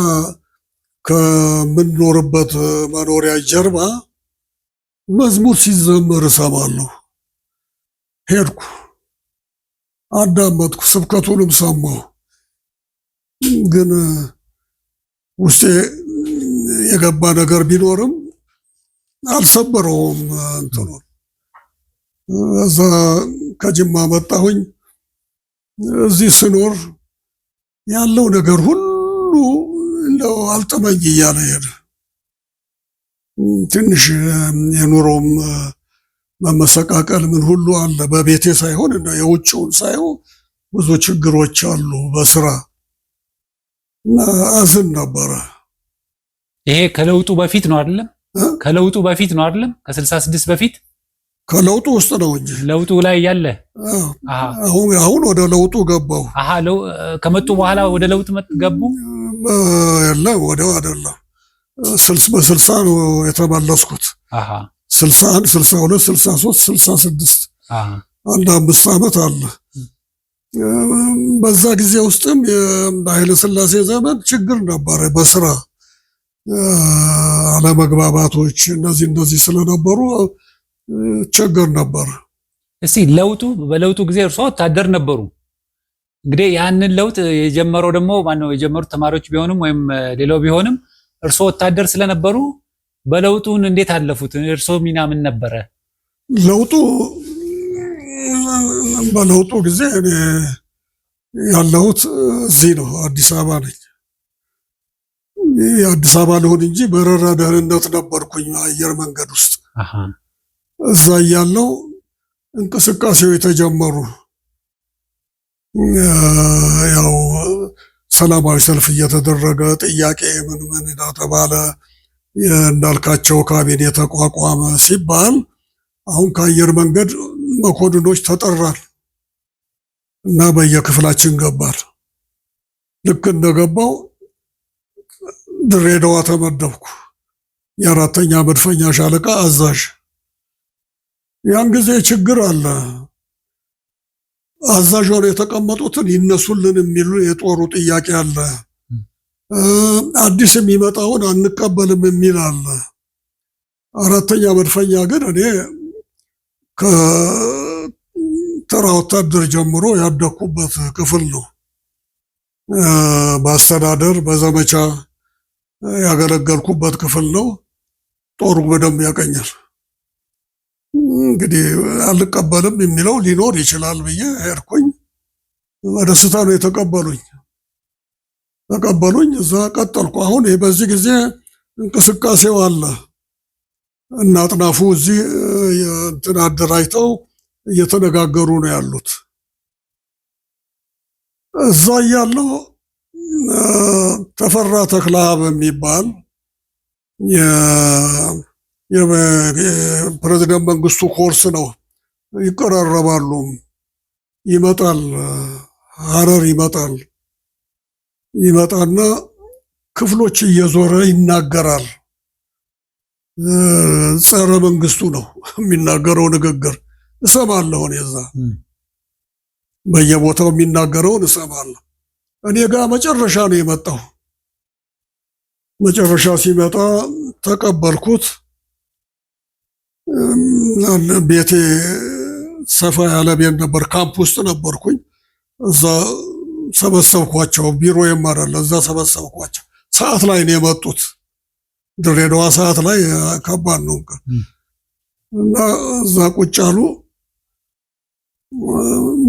ከምንኖርበት መኖሪያ ጀርባ መዝሙር ሲዘመር እሰማለሁ። ሄድኩ፣ አዳመጥኩ፣ ስብከቱንም ሰማሁ። ግን ውስጤ የገባ ነገር ቢኖርም አልሰበረውም እንትኑን። እዛ ከጅማ መጣሁኝ። እዚህ ስኖር ያለው ነገር ሁሉ እንደው አልጠመኝ እያለ ሄደ። ትንሽ የኑሮም መመሰቃቀል ምን ሁሉ አለ። በቤቴ ሳይሆን የውጭውን ሳየው ብዙ ችግሮች አሉ በስራ እና አዝን ነበረ። ይሄ ከለውጡ በፊት ነው አይደለም? ከለውጡ በፊት ነው አይደለም? ከ66 በፊት ከለውጡ ውስጥ ነው እንጂ ለውጡ ላይ ያለ አሁን ወደ ለውጡ ገባሁ። ከመጡ በኋላ ወደ ለውጥ ገቡ? የለም ወዲያው አይደለም። በ60 ነው የተመለስኩት። 61 62 63 66 አንድ 5 ዓመት አለ። በዛ ጊዜ ውስጥም በኃይለ ሥላሴ ዘመን ችግር ነበረ። በስራ አለመግባባቶች እነዚህ ስለነበሩ ችግር ነበር። እስቲ በለውጡ ጊዜ እርሶ ወታደር ነበሩ። እንግዲህ ያንን ለውጥ የጀመረው ደግሞ ማነው? የጀመሩት ተማሪዎች ቢሆንም ወይም ሌላው ቢሆንም እርሶ ወታደር ስለነበሩ በለውጡን እንዴት አለፉት? እርሶ ሚና ምን ነበረ? በለውጡ ጊዜ እኔ ያለሁት እዚህ ነው፣ አዲስ አበባ ነኝ። የአዲስ አበባ ልሆን እንጂ በረራ ደህንነት ነበርኩኝ አየር መንገድ ውስጥ። እዛ እያለው እንቅስቃሴው የተጀመሩ ያው ሰላማዊ ሰልፍ እየተደረገ ጥያቄ ምን ተባለ፣ እንዳልካቸው ካቢኔ ተቋቋመ ሲባል አሁን ከአየር መንገድ መኮንኖች ተጠራል እና በየክፍላችን ገባል። ልክ እንደገባው ድሬዳዋ ተመደብኩ፣ የ4ኛ መድፈኛ ሻለቃ አዛዥ። ያን ጊዜ ችግር አለ። አዛዥ ሆነው የተቀመጡትን ይነሱልን የሚሉ የጦሩ ጥያቄ አለ። አዲስ የሚመጣውን አንቀበልም የሚል አለ። 4ኛ መድፈኛ ግን እኔ ከተራ ወታደር ጀምሮ ያደኩበት ክፍል ነው። በአስተዳደር በዘመቻ ያገለገልኩበት ክፍል ነው። ጦሩ በደንብ ያቀኛል። እንግዲህ አልቀበልም የሚለው ሊኖር ይችላል ብዬ ሄድኩኝ። በደስታ ነው የተቀበሉኝ። ተቀበሉኝ። እዛ ቀጠልኩ። አሁን በዚህ ጊዜ እንቅስቃሴው አለ እና አጥናፉ እዚህ እንትን አደራጅተው እየተነጋገሩ ነው ያሉት። እዛ እያለሁ ተፈራ ተክለአብ የሚባል የፕሬዝደንት መንግስቱ ኮርስ ነው። ይቀራረባሉ። ይመጣል፣ ሀረር ይመጣና ክፍሎች እየዞረ ይናገራል። ጸረ መንግስቱ ነው የሚናገረው ንግግር እሰማለሁ። እዛ በየቦታው የሚናገረውን እሰማለሁ። እኔ ጋር መጨረሻ ነው የመጣው። መጨረሻ ሲመጣ ተቀበልኩት። ቤቴ ሰፋ ያለ ቤት ነበር። ካምፕ ውስጥ ነበርኩኝ። እዛ ሰበሰብኳቸው። ቢሮ የማራለ እዛ ሰበሰብኳቸው። ሰዓት ላይ ነው የመጡት። ድሬዳዋ ሰዓት ላይ ከባድ ነው እና እዛ ቁጭ አሉ።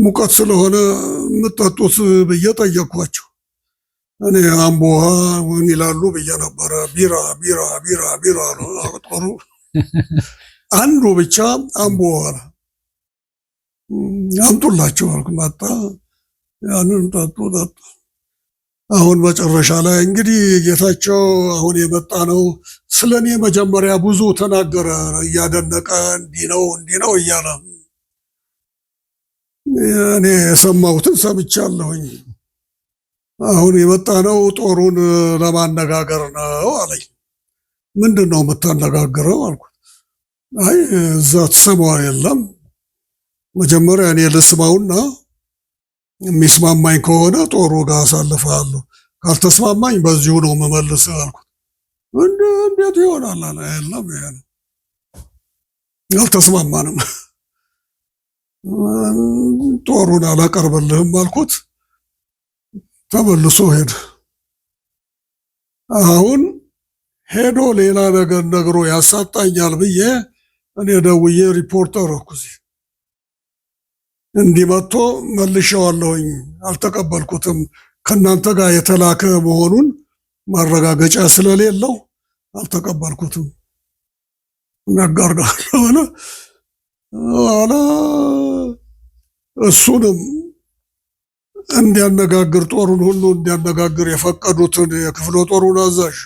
ሙቀት ስለሆነ የምጠጡት ብዬ ጠየቅኳቸው። እኔ አምቦ ውሃ ምን ይላሉ ብዬ ነበረ። ቢራ ቢራ ቢራ ቢራ ነው አቅጦሩ። አንዱ ብቻ አምቦ ውሃ አምጡላቸው አልኩ። መጣ። ያንን ጠጡ። አሁን መጨረሻ ላይ እንግዲህ ጌታቸው አሁን የመጣ ነው፣ ስለ እኔ መጀመሪያ ብዙ ተናገረ፣ እያደነቀ እንዲህ ነው እያለ። እኔ የሰማሁትን ሰምቻለሁኝ። አሁን የመጣ ነው ጦሩን ለማነጋገር ነው አለኝ። ምንድን ነው የምታነጋግረው አልኩት። አይ እዛ ትሰማው የለም፣ መጀመሪያ እኔ ልስማውና የሚስማማኝ ከሆነ ጦሩ ጋር አሳልፈሃለሁ፣ ካልተስማማኝ በዚሁ ነው የምመልስህ አልኩት። እንዴት ይሆናል አለ። የለም ይሄ ነው፣ አልተስማማንም፣ ጦሩን አላቀርብልህም አልኩት። ተመልሶ ሄደ። አሁን ሄዶ ሌላ ነገር ነግሮ ያሳጣኛል ብዬ እኔ ደውዬ ሪፖርት አደረኩ። እንዲህ መጥቶ መልሼዋለሁኝ፣ አልተቀበልኩትም፣ ከእናንተ ጋር የተላከ መሆኑን ማረጋገጫ ስለሌለው አልተቀበልኩትም። ነጋርጋለ አለ። እሱንም እንዲያነጋግር ጦሩን ሁሉ እንዲያነጋግር የፈቀዱትን የክፍለ ጦሩን አዛዥ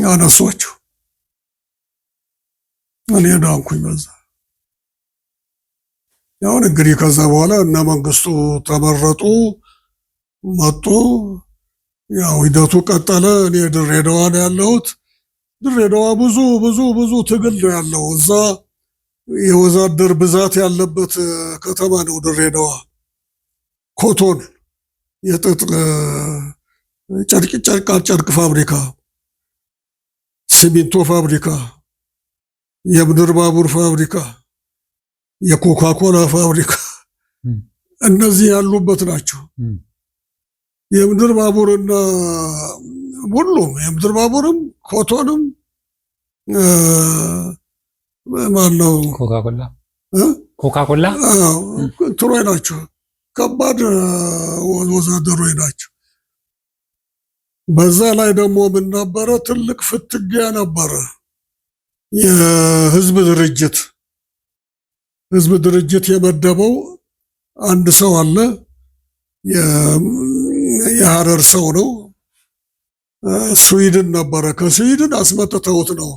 አነሷቸው። እኔ ዳንኩኝ በዛ። ያው እንግዲህ ከዛ በኋላ እነ መንግስቱ ተመረጡ፣ መጡ። ያው ሂደቱ ቀጠለ። እኔ ድሬዳዋ ነው ያለሁት። ድሬዳዋ ብዙ ትግል ነው ያለው። እዛ የወዛደር ብዛት ያለበት ከተማ ነው ድሬዳዋ። ኮቶን፣ የጥጥ ጨርቅ ፋብሪካ፣ ሲሚንቶ ፋብሪካ፣ የምድር ባቡር ፋብሪካ፣ የኮካኮላ ፋብሪካ እነዚህ ያሉበት ናቸው። የምድር ባቡርና ሁሉም የምድር ባቡርም ኮቶንም ማነው ኮካኮላ ትሮይ ናቸው። ከባድ ወዛደሮች ናቸው። በዛ ላይ ደግሞ ምን ነበረ? ትልቅ ፍትጊያ ነበረ። የህዝብ ድርጅት የመደበው አንድ ሰው አለ። የሀረር ሰው ነው። ስዊድን ነበረ። ከስዊድን አስመጥተውት ነው።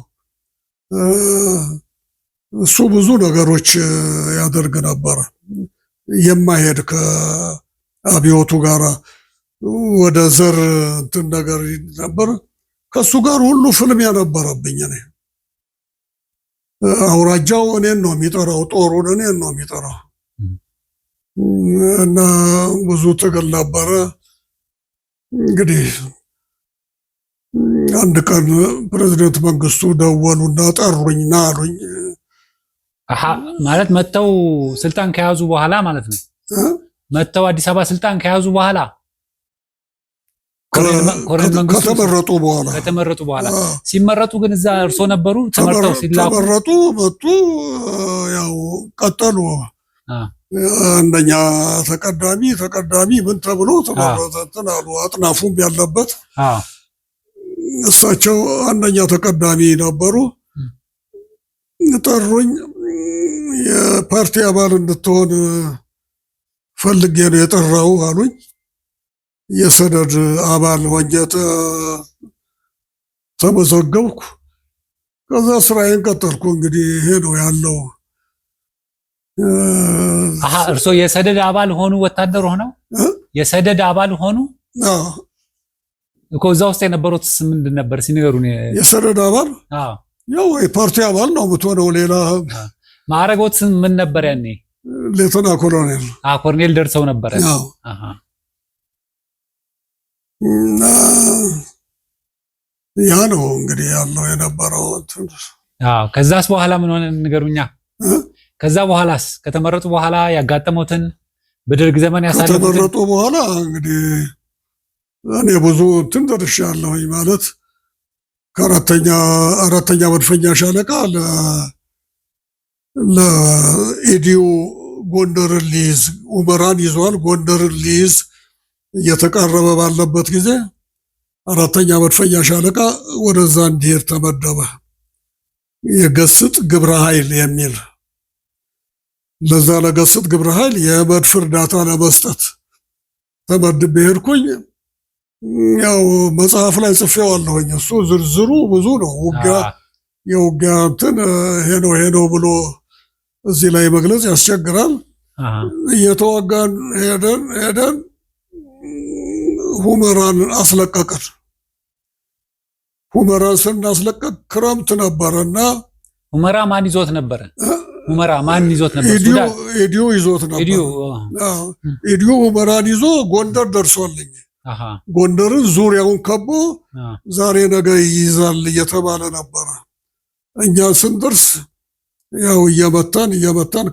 እሱ ብዙ ነገሮች ያደርግ ነበረ። የማይሄድ ከአብዮቱ ጋር ወደ ዘር እንትን ነገር ነበር። ከሱ ጋር ሁሉ ፍልሚያ ነበረብኝ። እኔ አውራጃው እኔን ነው የሚጠራው፣ ጦሩን እኔን ነው የሚጠራው እና ብዙ ትግል ነበረ። እንግዲህ አንድ ቀን ፕሬዝደንት መንግስቱ ደወሉና ጠሩኝና አሉኝ። ማለት መጥተው ስልጣን ከያዙ በኋላ ማለት ነው። መጥተው አዲስ አበባ ስልጣን ከያዙ በኋላ ከተመረጡ በኋላ ሲመረጡ ግን እዛ እርሶ ነበሩ? ተመረጡ ሲላኩ ተመረጡ፣ መጡ፣ ያው ቀጠሉ። አንደኛ ተቀዳሚ ምን ተብሎ ተመረጠ እንትን አሉ። አጥናፉም ያለበት እሳቸው አንደኛ ተቀዳሚ ነበሩ። ጠሩኝ። የፓርቲ አባል እንድትሆን ፈልጌ ነው የጠራው አሉኝ። የሰደድ አባል ሆኜ ተመዘገብኩ። ከዛ ስራዬን ቀጠልኩ። እንግዲህ ይሄ ነው ያለው። እርስዎ የሰደድ አባል ሆኑ? ወታደር ሆነው የሰደድ አባል ሆኑ? እኮ እዛ ውስጥ የነበሩት ምንድን ነበር ሲነገሩን? የሰደድ አባል ያው የፓርቲ አባል ነው የምትሆነው። ሌላ ማዕረጎት ምን ነበር ያኔ? ሌተና ኮሎኔል። ኮሎኔል ደርሰው ነበረ። ያ ነው እንግዲህ ያለው የነበረው። ከዛስ በኋላ ምን ሆነ ንገሩኛ። ከዛ በኋላስ ከተመረጡ በኋላ ያጋጠሙትን በደርግ ዘመን ያሳለፉትን? ከተመረጡ በኋላ እንግዲህ እኔ ብዙ እንትን ደርሻለሁኝ። ማለት አራተኛ መድፈኛ ሻለቃ ለኢዲዩ ጎንደርን ሊይዝ ሁመራን ይዟል። ጎንደርን ሊይዝ እየተቃረበ ባለበት ጊዜ አራተኛ መድፈኛ ሻለቃ ወደዛ እንዲሄድ ተመደበ። የገስጥ ግብረ ኃይል የሚል ለዛ ለገስጥ ግብረ ኃይል የመድፍ እርዳታ ለመስጠት ተመድቤ ሄድኩኝ። ያው መጽሐፍ ላይ ጽፌዋለሁኝ። እሱ ዝርዝሩ ብዙ ነው። የውጊያ እንትን ይሄ ነው ብሎ እዚህ ላይ መግለጽ ያስቸግራል። እየተዋጋን ሄደን ሁመራን አስለቀቅን። ሁመራን ስናስለቀቅ ክረምት ነበረና ሁመራ ማን ይዞት ነበረ? ሁመራ ማን ይዞት ነበር? ኢዲዩ ይዞት ነበር። ኢዲዩ ሁመራን ይዞ ጎንደር ደርሷልኝ። ጎንደርን ዙሪያውን ከቦ ዛሬ ነገ ይይዛል እየተባለ ነበረ። እኛ ስንደርስ ያው እየመታን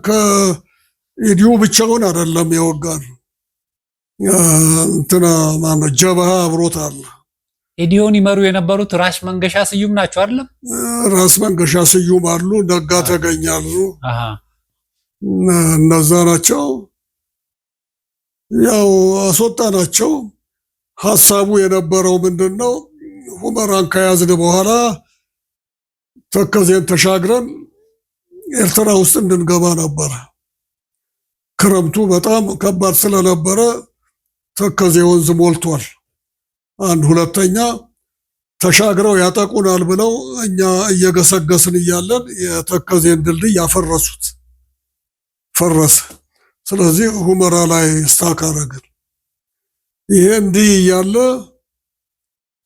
ከኢዲዩ ብቻውን አይደለም የወጋን። እንትና ማነው ጀበሃ አብሮት አለ። ኢዲዩን ይመሩ የነበሩት ራስ መንገሻ ስዩም ናቸው አይደለም? ራስ መንገሻ ስዩም አሉ፣ ነጋ ተገኛሉ። እነዛ ናቸው። ያው አስወጣናቸው። ሐሳቡ የነበረው ምንድነው? ሁመራን ከያዝን በኋላ ተከዜን ተሻግረን ኤርትራ ውስጥ እንድንገባ ነበረ። ክረምቱ በጣም ከባድ ስለነበረ ተከዜ ወንዝ ሞልቷል። አንድ ሁለተኛ ተሻግረው ያጠቁናል ብለው እኛ እየገሰገስን እያለን የተከዜን ድልድይ ያፈረሱት ፈረሰ። ስለዚህ ሁመራ ላይ ስታክ አደረግን። ይሄ እንዲህ እያለ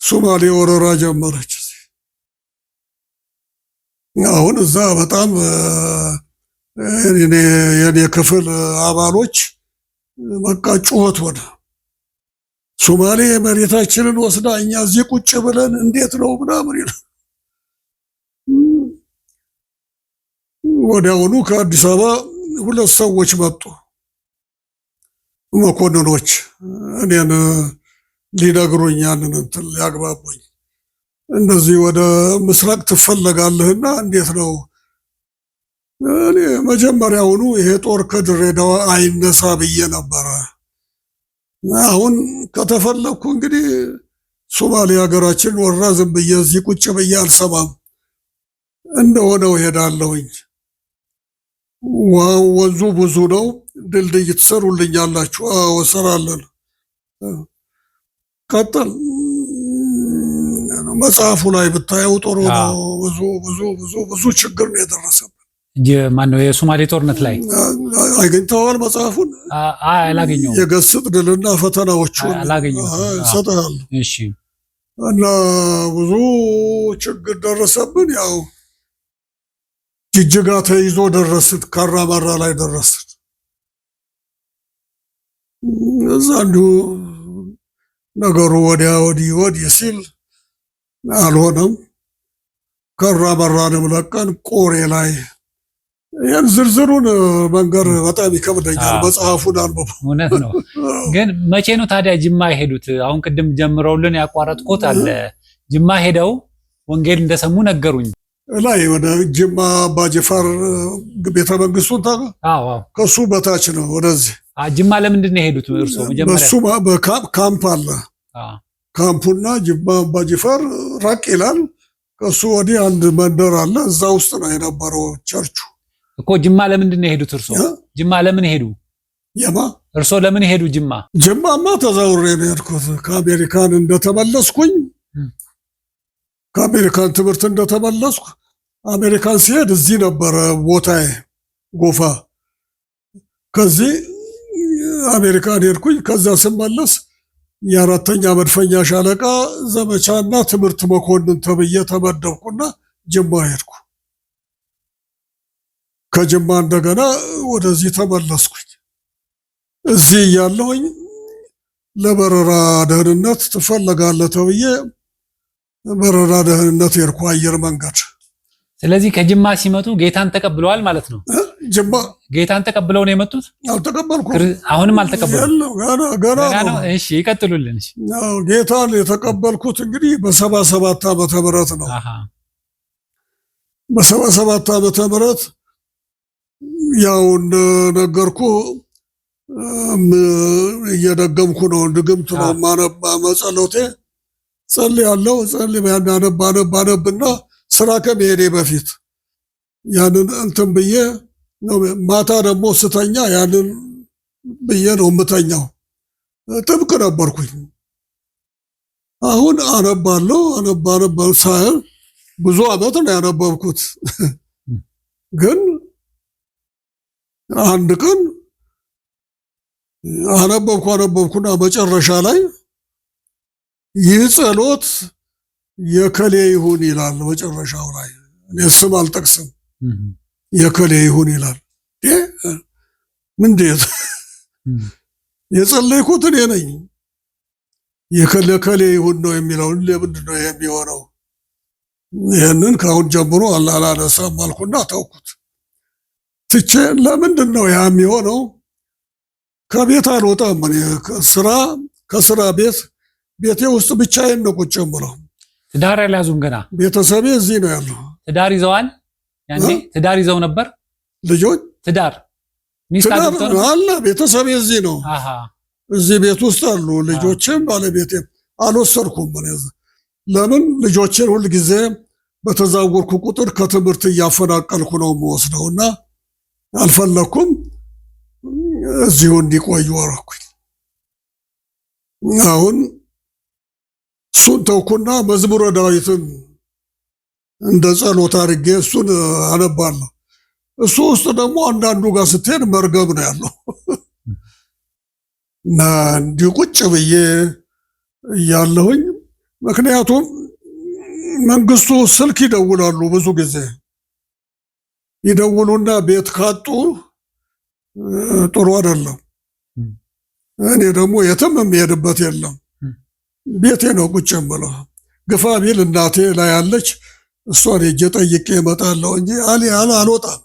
ሶማሌ ወረራ ጀመረች። አሁን እዛ በጣም የኔ ክፍል አባሎች በቃ ጩኸት ሆነ። ሶማሌ መሬታችንን ወስዳ እኛ እዚህ ቁጭ ብለን እንዴት ነው ምናምን ይላል። ወዲያውኑ ከአዲስ አበባ ሁለት ሰዎች መጡ፣ መኮንኖች እኔን ሊነግሩኝ ያንን እንትን ሊያግባቡኝ። እንደዚህ ወደ ምስራቅ ትፈለጋለህና እንዴት ነው? እኔ መጀመሪያውኑ ይሄ ጦር ከድሬዳዋ አይነሳ ብዬ ነበረ። አሁን ከተፈለግኩ እንግዲህ ሶማሌ ሀገራችን ወራ ዝም ብዬ እዚህ ቁጭ ብዬ አልሰማም። እንደሆነው ሄዳለሁኝ። ወንዙ ብዙ ነው። ድልድይ ትሰሩልኛላችሁ? አዎ እሰራለን። ቀጥል። መጽሐፉ ላይ ብታየው ጥሩ ነው። ብዙ ችግር ነው የደረሰብን። ማነው የሶማሌ ጦርነት ላይ አግኝተዋል? መጽሐፉን አላገኘሁም። የገስጥ ድልና ፈተናዎቹን እሰጥሃለሁ። እሺ። እና ብዙ ችግር ደረሰብን። ያው ጅጅጋ ተይዞ ደረስን፣ ካራማራ ላይ ደረስን። እዛ እንዲሁ ነገሩ ወዲያ ወዲህ ሲል አልሆነም። ካራማራንም ለቀን ቆሬ ላይ ያን ዝርዝሩን መንገር በጣም ይከብደኛል። መጽሐፉን አንብቡ። እውነት ነው። ግን መቼ ነው ታዲያ ጅማ የሄዱት? አሁን ቅድም ጀምረውልን ያቋረጥኩት አለ። ጅማ ሄደው ወንጌል እንደሰሙ ነገሩኝ። ላይ ወደ ጅማ አባጅፋር ቤተ መንግስቱን አዎ ከሱ በታች ነው። ወደዚህ ጅማ ለምንድን ነው የሄዱት እርስዎ? መጀመሪያ በካምፕ አለ። ካምፑና ጅማ አባጅፋር ራቅ ይላል። ከሱ ወዲህ አንድ መንደር አለ። እዛ ውስጥ ነው የነበረው ቸርቹ እኮ። ጅማ ለምንድን ነው የሄዱት እርስዎ? ጅማ ለምን ሄዱ? እርስዎ ለምን ሄዱ ጅማ? ጅማማ ተዛውሬ ነው የሄድኩት። ከአሜሪካን እንደተመለስኩኝ ከአሜሪካን ትምህርት እንደተመለስኩ አሜሪካን ሲሄድ እዚህ ነበረ ቦታዬ ጎፋ። ከዚህ አሜሪካን ሄድኩኝ። ከዛ ስመለስ የአራተኛ መድፈኛ ሻለቃ ዘመቻና ትምህርት መኮንን ተብዬ ተመደብኩና ጅማ ሄድኩ። ከጅማ እንደገና ወደዚህ ተመለስኩኝ። እዚህ እያለሁኝ ለበረራ ደህንነት ትፈለጋለህ ተብዬ በረራ ደህንነት ሄድኩ፣ አየር መንገድ። ስለዚህ ከጅማ ሲመጡ ጌታን ተቀብለዋል ማለት ነው? ጅማ ጌታን ተቀብለው ነው የመጡት? አልተቀበልኩም። አሁንም አልተቀበሉም? ገና ነው። እሺ ይቀጥሉልን። ጌታን የተቀበልኩት እንግዲህ በ77 ዓመተ ምህረት ነው። በ77 ዓመተ ምህረት ያው እንደነገርኩ እየደገምኩ ነው። ድግምት ነው ማነባ መጸሎቴ ጸልያለሁ። አነብና ስራ ከመሄዴ በፊት ያንን እንትን ብዬ ማታ ደግሞ ስተኛ ያንን ብዬ ነው የምተኛው። ጥብቅ ነበርኩኝ። አሁን አነባለሁ ሳይል ብዙ ዓመት ነው ያነበብኩት። ግን አንድ ቀን አነበብኩና መጨረሻ ላይ ይህ ጸሎት የከሌ ይሁን ይላል። መጨረሻው ላይ እኔ ስም አልጠቅስም፣ የከሌ ይሁን ይላል። እንዴት የጸለይኩት እኔ ነኝ። የከሌ ይሁን ነው የሚለው ለምንድን ነው የሚሆነው? ይህንን ከአሁን ጀምሮ አላነሳም አልኩና ተውኩት። ትቼ ለምንድን ነው ያ የሚሆነው? ከቤት አልወጣም። ከስራ ቤቴ ውስጥ ብቻዬን ነው ቁጭ ብለው። ትዳር አልያዙም ገና? ቤተሰቤ እዚህ ነው ያለው። ትዳር ይዘዋል? ያኔ ትዳር ይዘው ነበር? ልጆች ትዳር አለ። ቤተሰቤ እዚህ ነው። እዚህ ቤት ውስጥ አሉ ልጆችም ባለቤቴም። አልወሰድኩም። ለምን ልጆችን ሁልጊዜ በተዛወርኩ ቁጥር ከትምህርት እያፈናቀልኩ ነው የምወስደውና አልፈለኩም። እዚሁ እንዲቆዩ አደረኩኝ። አሁን እሱን ተውኩና መዝሙረ ዳዊትን እንደ ጸሎት አድርጌ እሱን አነባለሁ። እሱ ውስጥ ደግሞ አንዳንዱ ጋር ስትሄድ መርገም ነው ያለው እና እንዲህ ቁጭ ብዬ እያለሁኝ፣ ምክንያቱም መንግስቱ ስልክ ይደውላሉ፣ ብዙ ጊዜ ይደውሉና ቤት ካጡ ጥሩ አይደለም። እኔ ደግሞ የትም የሚሄድበት የለም፣ ቤቴ ነው ቁጭ የምለው። ግፋ ቢል እናቴ ላይ ያለች፣ እሷን ሄጄ ጠይቄ እመጣለሁ እንጂ አልወጣም።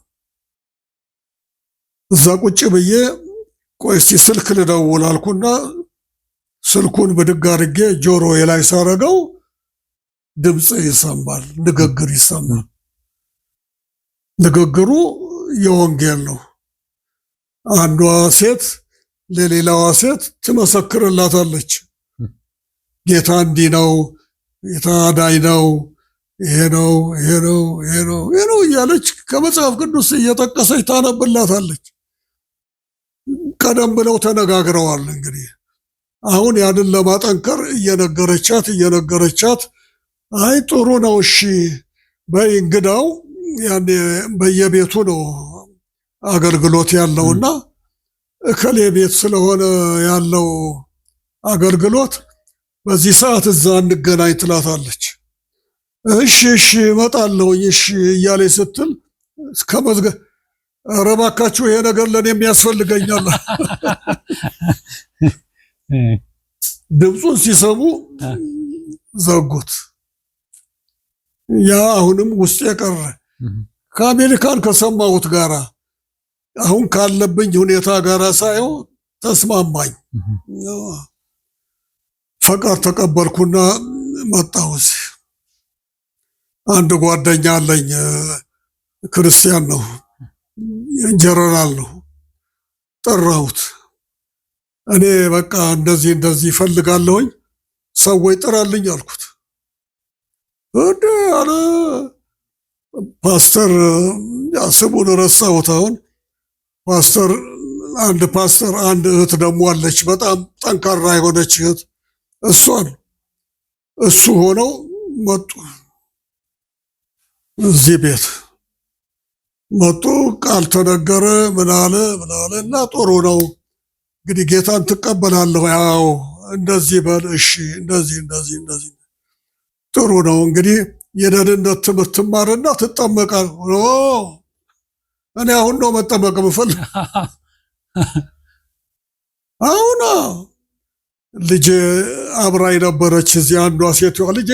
እዛ ቁጭ ብዬ ቆይ እስቲ ስልክ ልደውል አልኩና ስልኩን ብድግ አድርጌ ጆሮዬ ላይ ሳረገው ድምፅ ይሰማል፣ ንግግር ይሰማል። ንግግሩ የወንጌል ነው። አንዷ ሴት ለሌላዋ ሴት ትመሰክርላታለች። ጌታ እንዲህ ነው፣ ጌታ አዳኝ ነው፣ ይሄ ነው እያለች ከመጽሐፍ ቅዱስ እየጠቀሰች ታነብላታለች። ቀደም ብለው ተነጋግረዋል። እንግዲህ አሁን ያንን ለማጠንከር እየነገረቻት አይ ጥሩ ነው እሺ በይ፣ እንግዳው ያኔ በየቤቱ ነው አገልግሎት ያለውና እከሌ ቤት ስለሆነ ያለው አገልግሎት በዚህ ሰዓት እዛ እንገናኝ ትላታለች። እሺ እመጣለሁኝ እሺ እያለች ስትል ኧረ እባካችሁ ይሄ ነገር ለእኔም ያስፈልገኛል። ድምፁን ሲሰሙ ዘጉት። ያ አሁንም ውስጥ የቀረ ከአሜሪካን ከሰማሁት ጋራ አሁን ካለብኝ ሁኔታ ጋር ሳየው ተስማማኝ። ፈቃድ ተቀበልኩና መጣሁ። አንድ ጓደኛ አለኝ፣ ክርስቲያን ነው፣ ጀነራል ነው። ጠራሁት። እኔ በቃ እንደዚህ እንደዚህ ይፈልጋለሁኝ ሰዎች ጥራልኝ አልኩት። እንደ አለ ፓስተር፣ ስሙን ረሳሁት አሁን። ፓስተር አንድ እህት ደግሞ አለች፣ በጣም ጠንካራ የሆነች እህት። እሱ ሆነው መጡ። እዚህ ቤት መጡ። ቃል ተነገረ። ምናለ እና ጥሩ ነው እንግዲህ ጌታን ትቀበላለህ? ያው እንደዚህ በል እሺ፣ እንደዚህ ጥሩ ነው እንግዲህ የደህንነት ትምህርት ትማርና ትጠመቃል። እኔ አሁን ነው መጠመቅ ምፈልግ። አሁን ልጄ አብራኝ ነበረች እዚህ አንዷ ሴትዋ ልጄ፣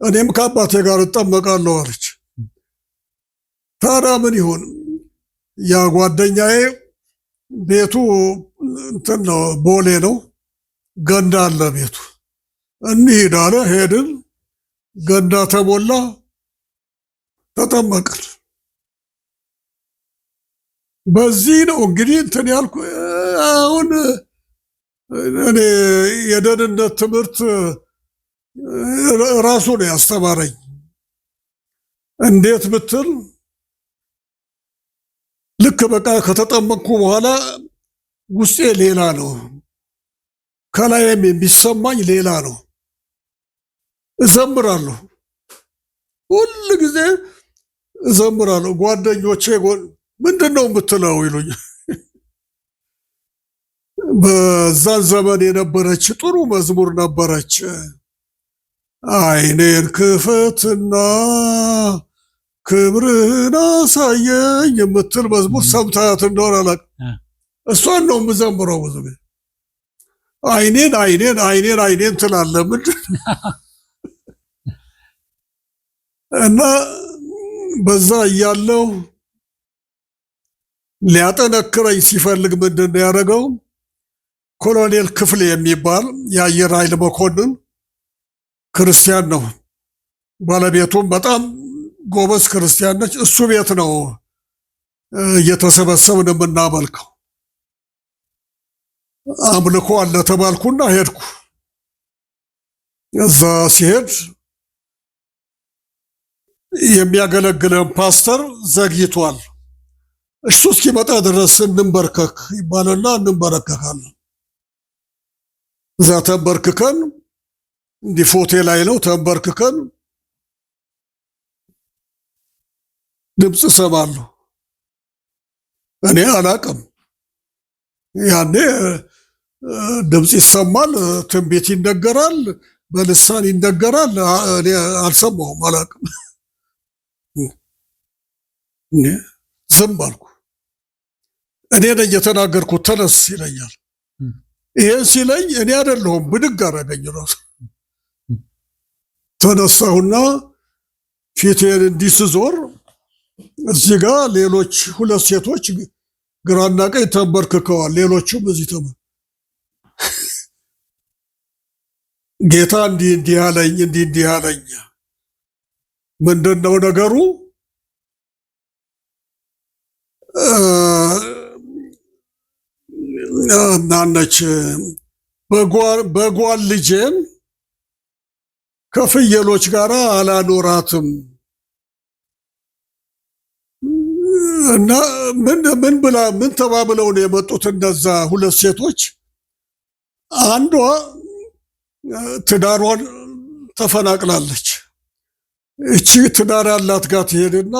እኔም ከአባቴ ጋር እጠመቃለሁ አለች። ታዲያ ምን ይሁን? ያ ጓደኛዬ ቤቱ እንትን ነው፣ ቦሌ ነው፣ ገንዳ አለ ቤቱ። እንሂድ አለ። ሄድን። ገንዳ ተሞላ፣ ተጠመቅን። በዚህ ነው እንግዲህ እንትን ያልኩ። አሁን እኔ የደህንነት ትምህርት ራሱ ነው ያስተማረኝ። እንዴት ብትል ልክ በቃ ከተጠመቅኩ በኋላ ውስጤ ሌላ ነው፣ ከላይም የሚሰማኝ ሌላ ነው። እዘምራለሁ፣ ሁል ጊዜ እዘምራለሁ። ጓደኞቼ ምንድን ነው የምትለው ይሉኝ። በዛን ዘመን የነበረች ጥሩ መዝሙር ነበረች። ዓይኔን ክፈትና ክብርህን አሳየኝ የምትል መዝሙር ሰምታት እንደሆነ አላውቅም። እሷን ነው የምዘምረው ብዙ ጊዜ። ዓይኔን ትላለህ ምንድን እና በዛ እያለው ሊያጠነክረኝ ሲፈልግ ምንድን ነው ያደረገው? ኮሎኔል ክፍሌ የሚባል የአየር ኃይል መኮንን ክርስቲያን ነው። ባለቤቱም በጣም ጎበዝ ክርስቲያን ነች። እሱ ቤት ነው እየተሰበሰብን የምናመልከው። አምልኮ አለ ተባልኩና ሄድኩ። እዛ ሲሄድ የሚያገለግለን ፓስተር ዘግይቷል፣ እሱ እስኪመጣ ድረስ እንንበርከክ ይባልና እንንበረከካለን። እዛ ተንበርክከን እንዲህ ፎቴ ላይ ነው ተንበርክከን ድምፅ እሰማለሁ። እኔ አላቅም። ያኔ ድምፅ ይሰማል፣ ትንቢት ይነገራል፣ በልሳን ይነገራል። እኔ አልሰማሁም፣ አላቅም። ዝም አልኩ። እኔ ነኝ የተናገርኩት። ተነስ ይለኛል። ይሄን ሲለኝ እኔ አይደለሁም፣ ብድግ አደረገኝ ራሱ። ተነሳሁና ፊቴን እንዲህ ስዞር እዚህ ጋር ሌሎች ሁለት ሴቶች ግራና ቀኝ ተንበርክከዋል። ሌሎቹም እዚህ ጌታ እንዲህ አለኝ። ምንድን ነው ነገሩ? ናነች በጓል ልጄን ከፍየሎች ጋር አላኖራትም እና ምን ተባብለው ነው የመጡት እነዛ ሁለት ሴቶች? አንዷ ትዳሯን ተፈናቅላለች። እቺ ትዳር ያላት ጋር ትሄድና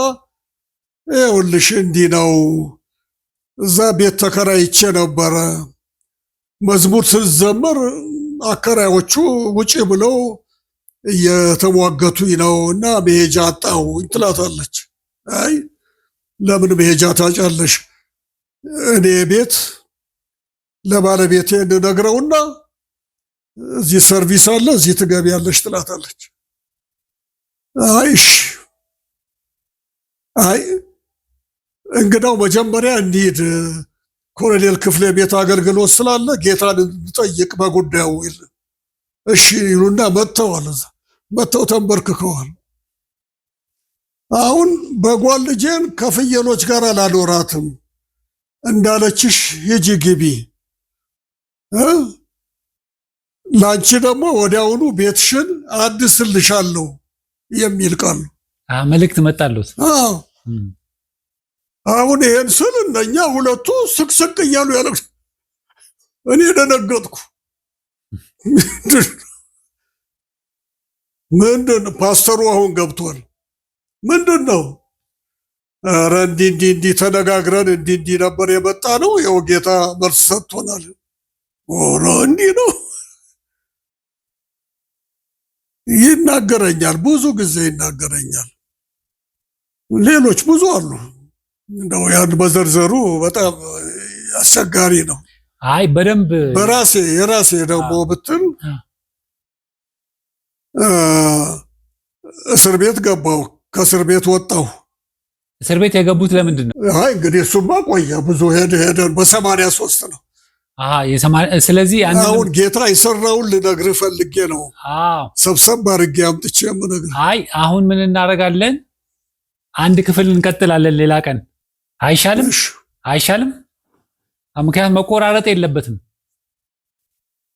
ይኸውልሽ እንዲህ ነው፣ እዛ ቤት ተከራይቼ ነበረ፣ መዝሙር ስትዘምር አከራዮቹ ውጪ ብለው እየተሟገቱኝ ነው እና መሄጃ አጣሁኝ ትላታለች። አይ ለምን መሄጃ ታጫለሽ? እኔ ቤት ለባለቤቴ እንነግረውና እዚህ ሰርቪስ አለ እዚህ ትገቢያለሽ ትላታለች። አይሽ አይ እንግዳው መጀመሪያ እንሂድ፣ ኮሎኔል ክፍሌ ቤት አገልግሎት ስላለ ጌታን እንጠይቅ በጉዳዩ። እሺ ይሉና መጥተዋል። እዛ መጥተው ተንበርክከዋል። አሁን በጓል ልጄን ከፍየሎች ጋር አላኖራትም እንዳለችሽ ሂጂ ግቢ፣ ላንቺ ደግሞ ወዲያውኑ ቤትሽን አድስልሻለሁ የሚል ቃል መልእክት መጣሉት። አሁን ይሄን ስል እነኛ ሁለቱ ስቅስቅ እያሉ ያለ እኔ ደነገጥኩ። ምንድን ፓስተሩ አሁን ገብቷል? ምንድን ነው? ኧረ እንዲህ ተነጋግረን እንዲህ ነበር የመጣ ነው። ያው ጌታ መልስ ሰጥቶናል። ኦሎ እንዲህ ነው ይናገረኛል። ብዙ ጊዜ ይናገረኛል። ሌሎች ብዙ አሉ። እንደው ያን መዘርዘሩ በጣም አስቸጋሪ ነው። አይ በደንብ የራሴ ደግሞ ብትል እስር ቤት ገባሁ፣ ከእስር ቤት ወጣሁ። እስር ቤት የገቡት ለምንድን ነው? አይ እንግዲህ እሱማ ቆየ ብዙ ሄደን በ83 ነው። ስለዚህ አሁን ጌታ የሰራውን ልነግርህ ፈልጌ ነው። ሰብሰብ አድርጌ አምጥቼ የምነግርህ። አይ አሁን ምን እናደርጋለን? አንድ ክፍል እንቀጥላለን ሌላ ቀን አይሻልም? አይሻልም? ምክንያቱም መቆራረጥ የለበትም።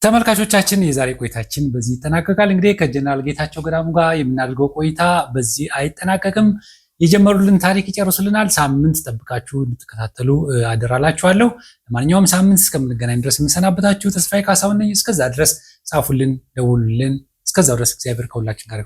ተመልካቾቻችን የዛሬ ቆይታችን በዚህ ይጠናቀቃል። እንግዲህ ከጀነራል ጌታቸው ገዳሙ ጋር የምናደርገው ቆይታ በዚህ አይጠናቀቅም። የጀመሩልን ታሪክ ይጨርሱልናል። ሳምንት ጠብቃችሁ እንድትከታተሉ አደራላችኋለሁ። ለማንኛውም ሳምንት እስከምንገናኝ ድረስ የምሰናበታችሁ ተስፋዬ ካሳሁን ነኝ። እስከዛ ድረስ ጻፉልን፣ ደውሉልን። እስከዛው ድረስ እግዚአብሔር ከሁላችን ጋር